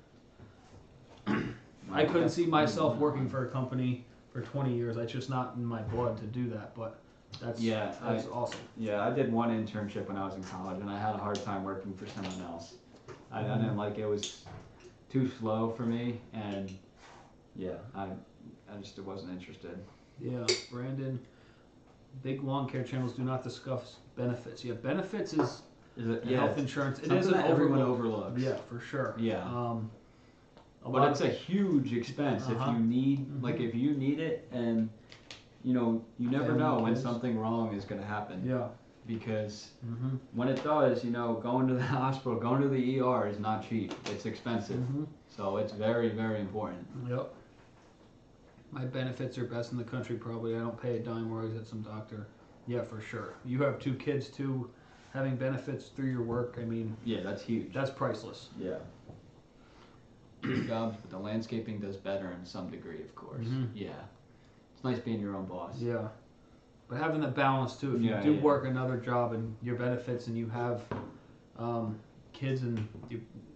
I couldn't see myself working for a company for 20 years. It's just not in my blood to do that. But that's awesome. Yeah, I did one internship when I was in college, and I had a hard time working for someone else. I didn't like it. It was too slow for me, and I just wasn't interested. Yeah, Brandon, big lawn care channels do not discuss benefits. Yeah, benefits is health insurance. It is an everyone overlooks. Yeah, for sure. Yeah. But it's a huge expense if you need, if you need it, and you never know when something wrong is going to happen. Yeah. Because when it does, going to the hospital, going to the ER is not cheap. It's expensive. So it's very, very important. Yep. My benefits are best in the country, probably. I don't pay a dime where I was at some doctor. Yeah, for sure. You have 2 kids, too. Having benefits through your work, I mean... Yeah, that's huge. That's priceless. Yeah. Good jobs, but the landscaping does better in some degree, of course. Yeah. It's nice being your own boss. Yeah. But having the balance, too. If you do work another job and your benefits and you have kids and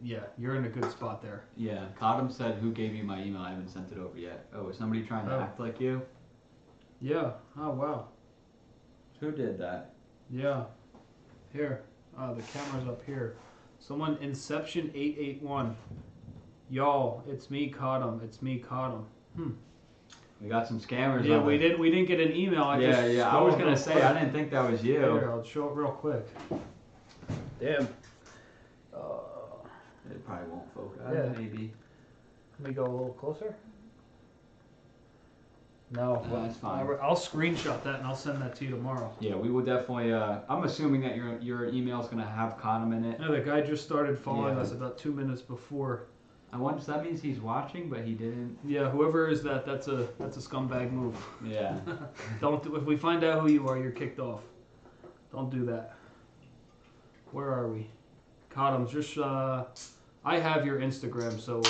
you're in a good spot there. Yeah. Cottam said, who gave you my email? I haven't sent it over yet. Oh, is somebody trying to act like you? Yeah. Oh, wow. Who did that? Yeah. Here. The camera's up here. Someone Inception 881. Y'all, it's me caught him. It's me caught him. We got some scammers. Yeah, on we it. didn't. We didn't get an email. I Yeah, just yeah. I was scrolled gonna real say quick. I didn't think that was you. Here, I'll show it real quick. Damn. It probably won't focus. Yeah. Maybe. Let me go a little closer. No, No, that's fine. I'll screenshot that and I'll send that to you tomorrow. Yeah, we will definitely. I'm assuming that your email's gonna have Condom in it. No, the guy just started following Yeah. us about 2 minutes before. I wonder if that means he's watching, but he didn't. Yeah, whoever is that, that's a scumbag move. Yeah. Don't if we find out who you are, you're kicked off. Don't do that. Where are we? Cottoms, just I have your Instagram, so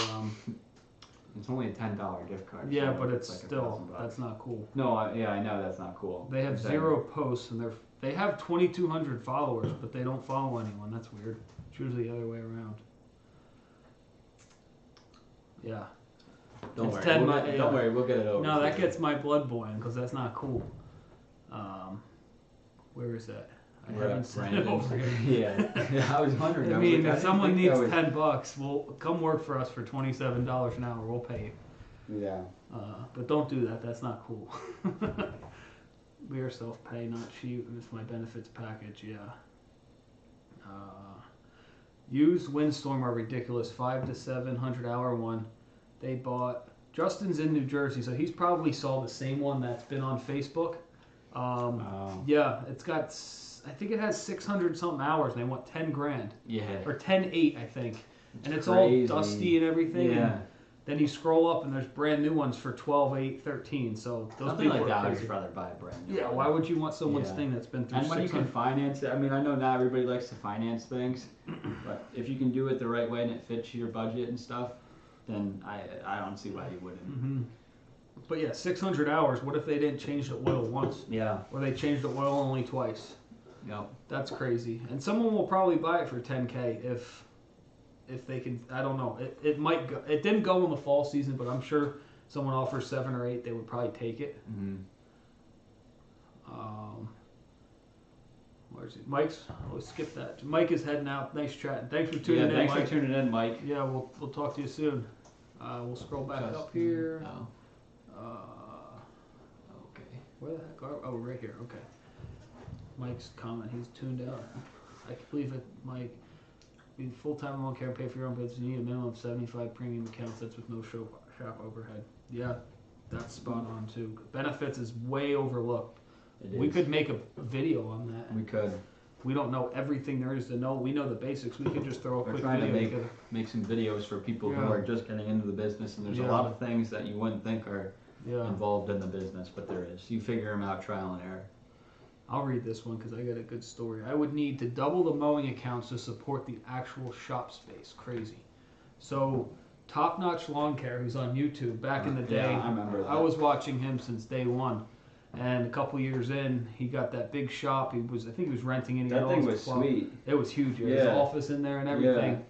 It's only a $10 gift card. yeah, so but it's like still $1,000. that's not cool. No, I know that's not cool. They have I'm 0 posts and they have 2,200 followers, but they don't follow anyone. That's weird. It's usually the other way around. Yeah. Don't It's worry. 10 Don't worry. We'll get it over. No, to that you. gets my blood boiling because that's not cool. Where is that? I We're haven't at sent it Brandon's. over here. Yeah, I was wondering. I was mean, like, if didn't someone think needs that was- $10, well, come work for us for $27 an hour. We'll pay you. Yeah. But don't do that. That's not cool. We are self-pay, not cheap. And it's my benefits package. Yeah. Used Windstorm are ridiculous. 5 to 700 hour one. They bought. Justin's in New Jersey, so he's probably saw the same one that's been on Facebook. Yeah, it's got. I think it has 600 something hours, and they want 10 grand Yeah. or 10.8, I think. And it's crazy. all dusty and everything. Yeah. And then you scroll up, and there's brand new ones for 12, 8, 13. So those Something people like that, are I would crazy. rather buy a brand new Yeah, one. why would you want someone's Yeah. thing that's been through And when you can 600? finance it, I mean, I know not everybody likes to finance things, but if you can do it the right way and it fits your budget and stuff, then I don't see why you wouldn't. Mm-hmm. But yeah, 600 hours. What if they didn't change the oil once, Yeah. or they changed the oil only twice? Yep. That's crazy. And someone will probably buy it for 10K if they can. I don't know. It might go. It didn't go in the fall season, but I'm sure someone offers 7 or 8, they would probably take it. Mm-hmm. Where's it? Mike's. Oh, skip that. Mike is heading out. Nice chatting. Thanks for tuning in, Thanks Mike. for tuning in, Mike. Yeah, we'll talk to you soon. We'll scroll back up here. Oh, okay. Where the heck are? Oh, right here. Okay. Mike's comment. He's tuned out. I can believe it, Mike. Be full-time long care, pay for your own business. You need a minimum of 75 premium accounts. That's with no shop overhead. Yeah, that's spot on too. Benefits is way overlooked. We could make a video on that. We could. We don't know everything there is to know. We know the basics. We could just throw a We're quick trying to video together. make some videos for people who Yeah. are just getting into the business, and there's Yeah. a lot of things that you wouldn't think are Yeah, involved in the business, but there is. You figure them out trial and error. I'll read this one because I got a good story. I would need to double the mowing accounts to support the actual shop space. Crazy. So, Top Notch Lawn Care, who's on YouTube back in the day. Yeah, I remember that. I was watching him since day one. And a couple years in, he got that big shop. I think he was renting it. He had That all thing his was club. sweet. It was huge. He had his Yeah. office in there and everything.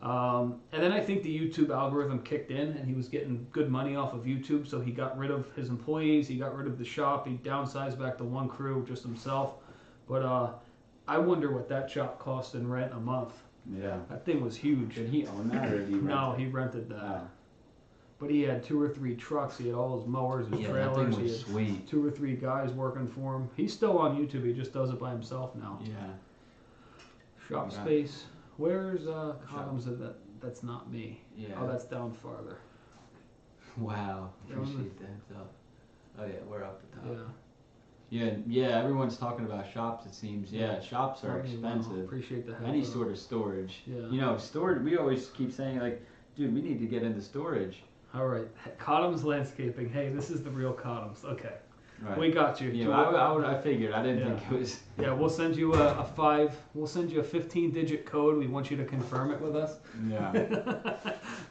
And then I think the YouTube algorithm kicked in, and he was getting good money off of YouTube. So he got rid of his employees. He got rid of the shop. He downsized back to one crew, just himself. But I wonder what that shop cost in rent a month. Yeah. That thing was huge. Did he own that, or did he rent No, it? he rented that. Oh. But he had 2 or 3 trucks. He had all his mowers, his Yeah, that trailers. thing He was had sweet. 2 or 3 guys working for him. He's still on YouTube. He just does it by himself now. Yeah. Shop Okay. space. Where's columns of that? That's not me. Yeah. Oh, that's down farther. Wow. Yeah, Appreciate the heads up. Oh yeah, we're up the top. Yeah. Yeah, everyone's talking about shops, it seems. Yeah, shops are Oh, yeah, wow. expensive. Appreciate the help. Any sort of storage. Yeah. You know, storage, we always keep saying, like, dude, we need to get into storage. All right. Cottoms Landscaping. Hey, this is the real Cottoms. Okay. Right. We got you. Yeah, To- I figured. I didn't Yeah. think it was. Yeah, we'll send you we'll send you a 15-digit code. We want you to confirm it with us. Yeah.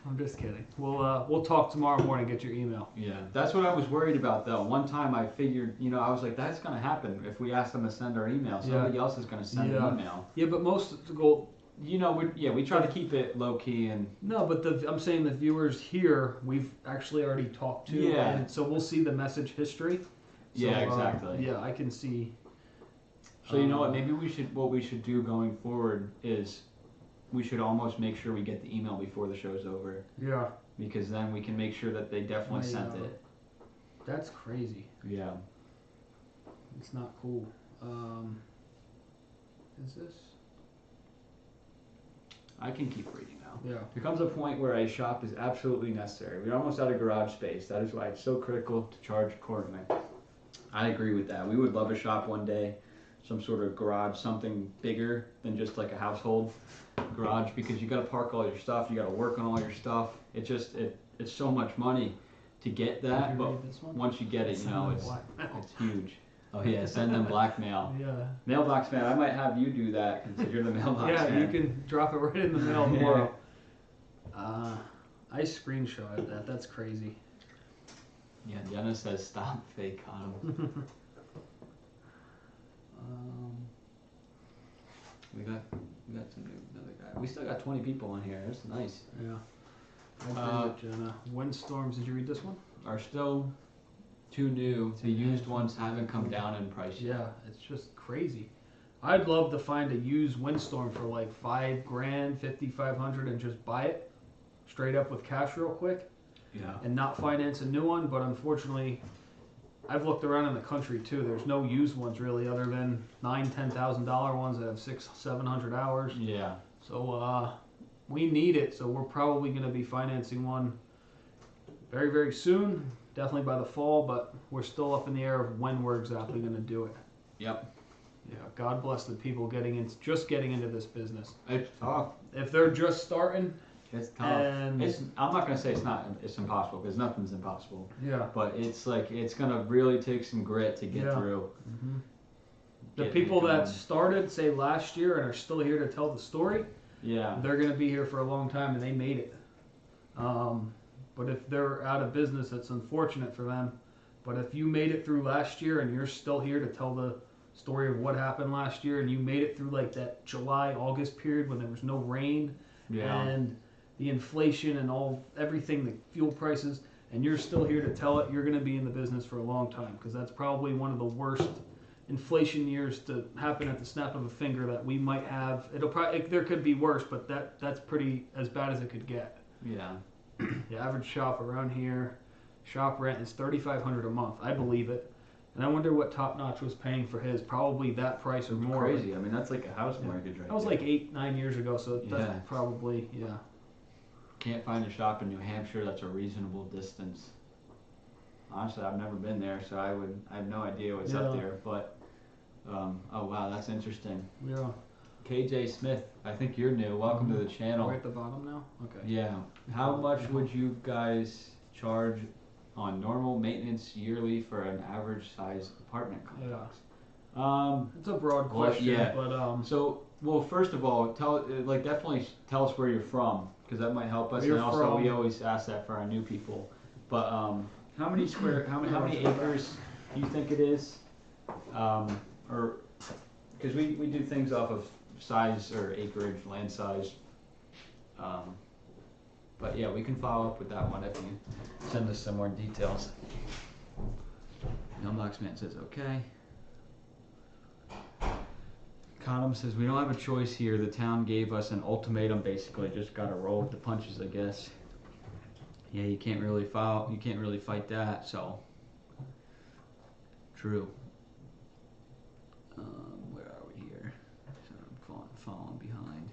I'm just kidding. We'll talk tomorrow morning. Get your email. Yeah. That's what I was worried about, though. One time I figured, I was like, that's going to happen if we ask them to send our email. Somebody else is going to send Yeah. an email. Yeah, but most well, We try to keep it low key and. no, but I'm saying the viewers here we've actually already talked to. Yeah. And so we'll see the message history. So, Yeah, exactly. yeah, I can see. So you know what? Maybe what we should do going forward is we should almost make sure we get the email before the show's over. Yeah. Because then we can make sure that they definitely sent it. That's crazy. Yeah. It's not cool. Is this? I can keep reading now. Yeah. There comes a point where a shop is absolutely necessary. We're almost out of garage space. That is why it's so critical to charge accordingly. I agree with that. We would love a shop one day, some sort of garage, something bigger than just like a household garage, because you got to park all your stuff, you got to work on all your stuff. It's so much money to get that, but once you get it, you know, it's huge. Oh yeah, send them blackmail. Yeah. Mailbox man, I might have you do that since you're the mailbox man. Yeah, you can drop it right in the mail tomorrow. I screenshotted that. That's crazy. Yeah, Jenna says stop fake on them. We got another guy. We still got 20 people on here. That's nice. Yeah. I agree with Jenna. Windstorms. Did you read this one? Are still too new. The used ones haven't come down in price yet. Yeah, it's just crazy. I'd love to find a used Windstorm for like $5,000, $5,500, and just buy it straight up with cash real quick. Yeah. And not finance a new one. But unfortunately, I've looked around in the country too. There's no used ones really, other than $9,000-$10,000 ones that have 600-700 hours. Yeah. So we need it. So we're probably going to be financing one very, very soon. Definitely by the fall, but we're still up in the air of when we're exactly going to do it. Yep. Yeah. God bless the people just getting into this business. It's tough. If they're just starting. It's tough. And I'm not gonna say it's impossible, because nothing's impossible. Yeah. But it's gonna really take some grit to get through. Mm-hmm. The people that started, say last year, and are still here to tell the story. Yeah. They're gonna be here for a long time, and they made it. But if they're out of business, it's unfortunate for them. But if you made it through last year and you're still here to tell the story of what happened last year, and you made it through like that July, August period when there was no rain, and the inflation and everything, the fuel prices, and you're still here to tell it, you're going to be in the business for a long time, because that's probably one of the worst inflation years to happen at the snap of a finger that we might have. There could be worse, but that's pretty as bad as it could get. Yeah. The average shop around here, shop rent is $3,500 a month. I believe it. And I wonder what Top Notch was paying for his. Probably that price or more. Crazy. I mean, that's like a house mortgage right That was there. like 8-9 years ago, so that's probably, Can't find a shop in New Hampshire that's a reasonable distance. Honestly, I've never been there, so I have no idea what's up there. But oh wow, that's interesting. Yeah. KJ Smith, I think you're new. Welcome to the channel. We're at the bottom now. Okay. Yeah. How much would you guys charge on normal maintenance yearly for an average size apartment complex? It's a broad question, but so well, first of all, definitely tell us where you're from, because that might help us. And also, we always ask that for our new people. But how many acres do you think it is? Or because we do things off of size or acreage, land size. But yeah, we can follow up with that one if you send us some more details. Mailbox man says okay. Condom says we don't have a choice here. The town gave us an ultimatum, basically. Just gotta roll with the punches, I guess. Yeah, you can't really fight that. So true. Where are we here? So I'm falling behind.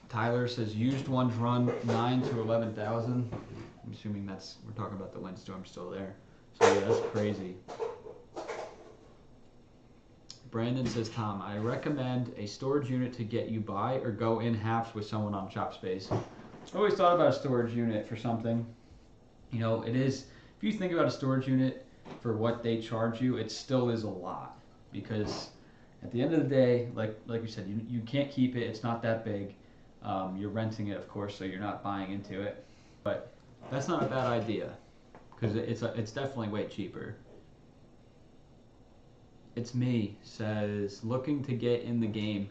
Tyler says used ones run 9,000 to 11,000. I'm assuming we're talking about the windstorm still there. So yeah, that's crazy. Brandon says, Tom, I recommend a storage unit to get you buy or go in halves with someone on shop space. I always thought about a storage unit for something. You know, it is, if you think about a storage unit for what they charge you, it still is a lot. Because at the end of the day, like you said, you can't keep it. It's not that big. You're renting it, of course, so you're not buying into it. But that's not a bad idea, because it's definitely way cheaper. It's me, says, looking to get in the game.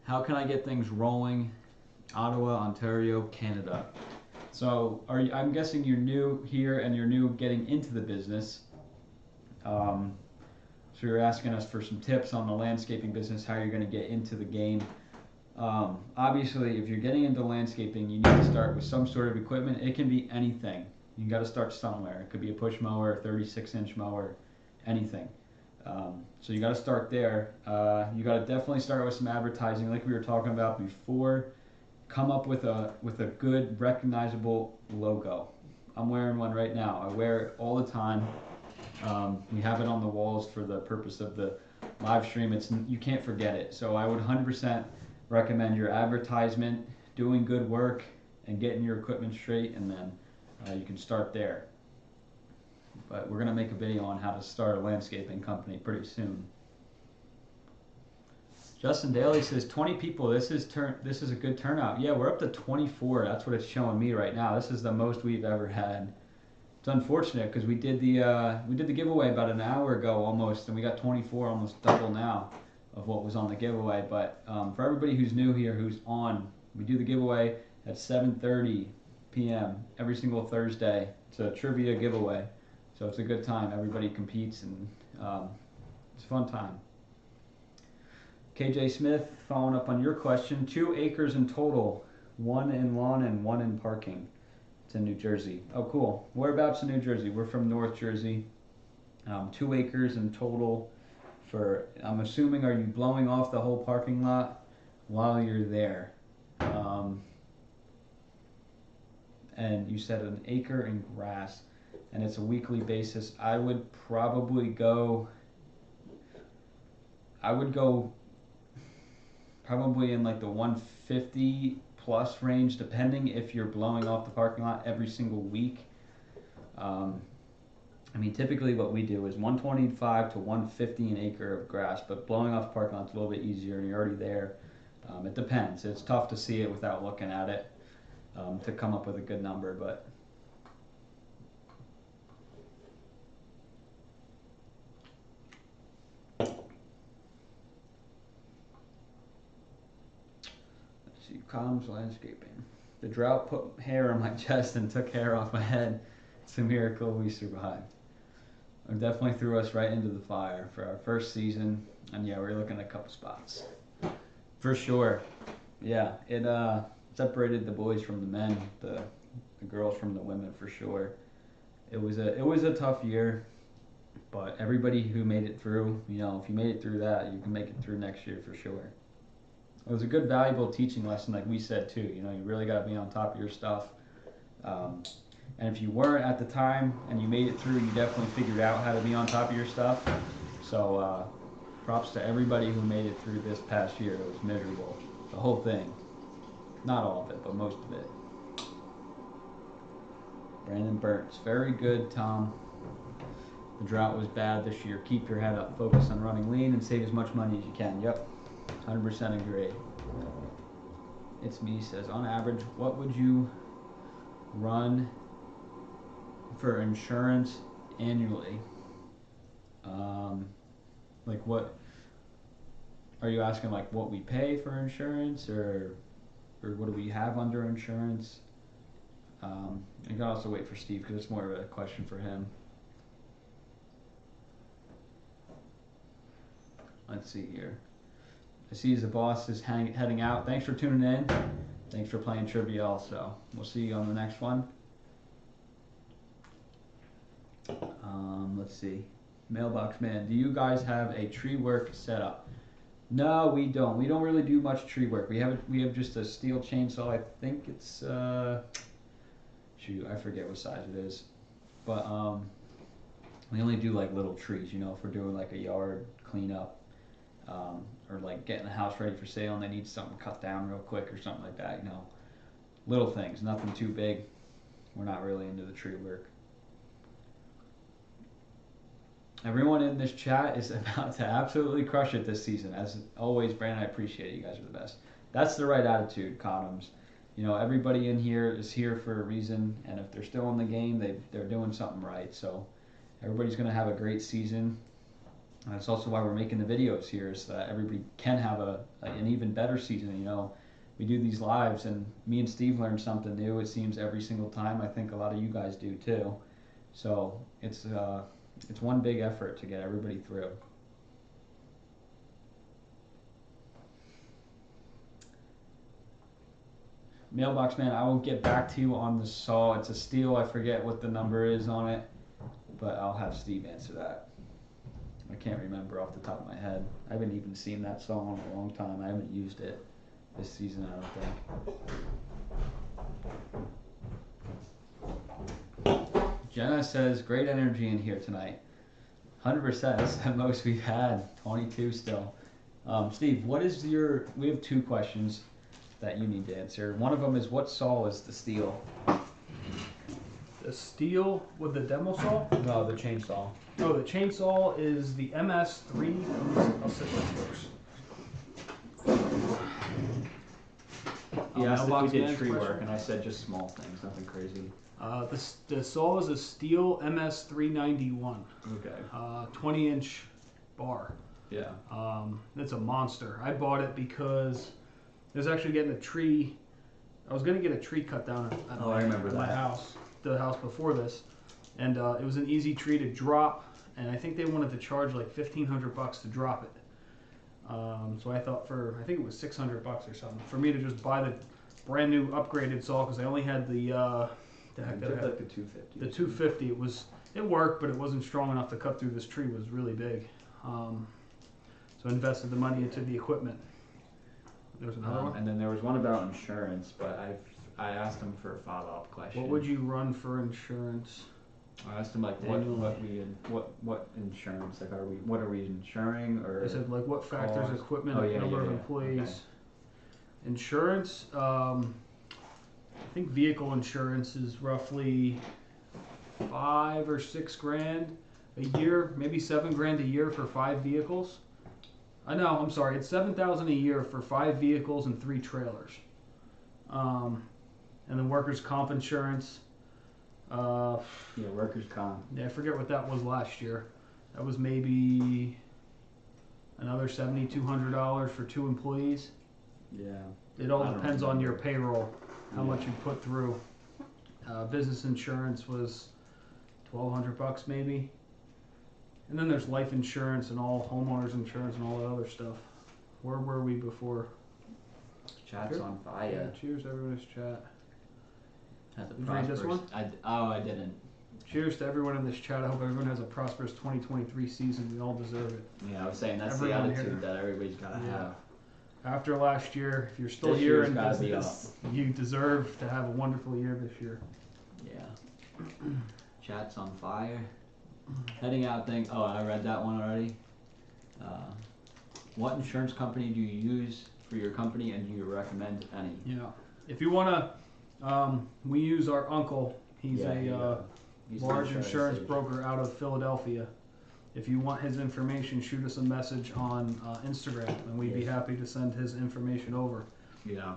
How can I get things rolling? Ottawa, Ontario, Canada. So I'm guessing you're new here and you're new getting into the business. So you're asking us for some tips on the landscaping business, how you're going to get into the game. Obviously, if you're getting into landscaping, you need to start with some sort of equipment. It can be anything. You got to start somewhere. It could be a push mower, a 36-inch mower, anything. So you got to start there. You got to definitely start with some advertising, like we were talking about before. Come up with a good, recognizable logo. I'm wearing one right now. I wear it all the time. We have it on the walls for the purpose of the live stream. You can't forget it. So I would 100% recommend your advertisement, doing good work, and getting your equipment straight, and then you can start there. But we're gonna make a video on how to start a landscaping company pretty soon. Justin Daly says 20 people. This is a good turnout. Yeah, we're up to 24. That's what it's showing me right now. This is the most we've ever had. It's unfortunate because we did the giveaway about an hour ago almost, and we got 24, almost double now of what was on the giveaway. But for everybody who's new here, who's on, we do the giveaway at 7:30 p.m. every single Thursday. It's a trivia giveaway, so it's a good time. Everybody competes, and it's a fun time. KJ Smith, following up on your question, 2 acres in total, 1 in lawn and 1 in parking. It's in New Jersey. Oh, cool. Whereabouts in New Jersey? We're from North Jersey. 2 acres in total for, I'm assuming, are you blowing off the whole parking lot while you're there? And you said an acre in grass, and it's a weekly basis. I would go probably in like the 150 plus range, depending if you're blowing off the parking lot every single week. I mean, typically what we do is 125 to 150 an acre of grass, but blowing off the parking lot's a little bit easier, and you're already there. It depends. It's tough to see it without looking at it to come up with a good number, but Columns landscaping. The drought put hair on my chest and took hair off my head. It's a miracle we survived. It definitely threw us right into the fire for our first season, and yeah, we're looking at a couple spots. For sure. Yeah, it separated the boys from the men, the girls from the women for sure. It was a tough year, but everybody who made it through, if you made it through that, you can make it through next year for sure. It was a good, valuable teaching lesson, like we said too. You really got to be on top of your stuff. And if you weren't at the time and you made it through, you definitely figured out how to be on top of your stuff. So props to everybody who made it through this past year. It was miserable, the whole thing. Not all of it, but most of it. Brandon Burns, very good, Tom. The drought was bad this year. Keep your head up, focus on running lean, and save as much money as you can. Yep. 100% agree. It's me says, on average, what would you run for insurance annually? Like what are you asking, like what we pay for insurance, or what do we have under insurance? I can also wait for Steve because it's more of a question for him. Let's see here. I see the boss is heading out. Thanks for tuning in. Thanks for playing trivia also. We'll see you on the next one. Let's see. Mailbox Man, do you guys have a tree work setup? No, we don't. We don't really do much tree work. We have just a steel chainsaw. I think it's shoot, I forget what size it is. But we only do like little trees, if we're doing like a yard cleanup. Or like getting a house ready for sale and they need something cut down real quick or something like that, Little things, nothing too big. We're not really into the tree work. Everyone in this chat is about to absolutely crush it this season. As always, Brandon, I appreciate it. You guys are the best. That's the right attitude, Condoms. Everybody in here is here for a reason, and if they're still in the game, they're doing something right. So everybody's going to have a great season. That's also why we're making the videos here, so that everybody can have an even better season. we do these lives, and me and Steve learn something new. It seems every single time. I think a lot of you guys do too. So it's one big effort to get everybody through. Mailbox man, I will get back to you on the saw. It's a steel. I forget what the number is on it, but I'll have Steve answer that. I can't remember off the top of my head. I haven't even seen that saw in a long time. I haven't used it this season, I don't think. Jenna says, great energy in here tonight. 100%. That's the most we've had. 22 still. Steve, what is we have 2 questions that you need to answer. One of them is, what saw is the steel? The steel with the demo saw? No, the chainsaw. No, the chainsaw is the MS3. I'll sit right first. He asked if we did man's tree question? work, and I said just small things, nothing crazy. The saw is a steel MS391. Okay. 20-inch bar. Yeah. It's a monster. I bought it because I was actually getting a tree. I was going to get a tree cut down at I remember my that. house, the house before this, and it was an easy tree to drop, and I think they wanted to charge like $1,500 to drop it. So I thought I think it was $600 or something for me to just buy the brand new upgraded saw, because I only had the heck that I had? Like the 250. The 250. It worked, but it wasn't strong enough to cut through this tree. It was really big. So I invested the money into the equipment. There's another one. And then there was one about insurance, but I asked him for a follow-up question. What would you run for insurance? I asked him like what insurance, like what are we insuring, or I said like what factors, cost? equipment, Oh, yeah, number of yeah. employees. Okay. Insurance, I think vehicle insurance is roughly $5 or $6 grand a year, maybe $7 grand a year for 5 vehicles. No, I'm sorry, it's $7,000 a year for 5 vehicles and 3 trailers. And then workers' comp insurance. Workers' comp. Yeah, I forget what that was last year. That was maybe another $7,200 for 2 employees. Yeah. It all I don't depends on remember. your payroll, how much you put through. Business insurance was $1,200 maybe. And then there's life insurance and all homeowners insurance and all that other stuff. Where were we before? Chat's Cheers. on fire. Yeah, cheers to everyone's chat. Has a Did you read this prosperous- one? I didn't. Cheers to everyone in this chat. I hope everyone has a prosperous 2023 season. We all deserve it. Yeah, I was saying that's Everyone the attitude here. that everybody's gotta Yeah. have. After last year, if you're still This here year's in gotta be business, you deserve to have a wonderful year this year. Yeah. Chat's on fire. Heading out thing. Oh, I read that one already. What insurance company do you use for your company, and do you recommend any? Yeah. If you want to, we use our uncle. He's Yeah, a he's the large insurance agent. broker out of Philadelphia. If you want his information, shoot us a message on Instagram, and we'd be Yes. happy to send his information over. Yeah.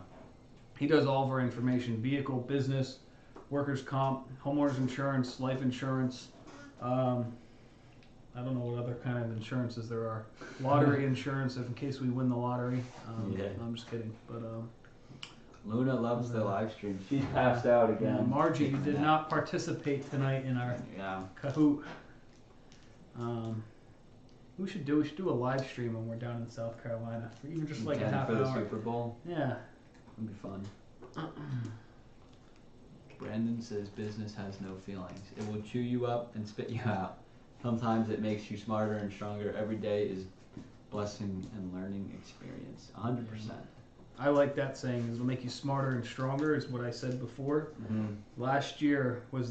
He does all of our information: vehicle, business, workers' comp, homeowners insurance, life insurance. I don't know what other kind of insurances there are. Lottery insurance, if in case we win the lottery. Yeah. I'm just kidding, but Luna loves the live stream. She's passed out again. Margie, you did not participate tonight in our Yeah. Kahoot. We should do a live stream when we're down in South Carolina, for even just like a half for the hour. Super Bowl. Yeah. It'd be fun. Brandon says business has no feelings. It will chew you up and spit you out. Sometimes it makes you smarter and stronger. Every day is blessing and learning experience. 100%. I like that saying. It'll make you smarter and stronger, is what I said before. Mm-hmm. Last year was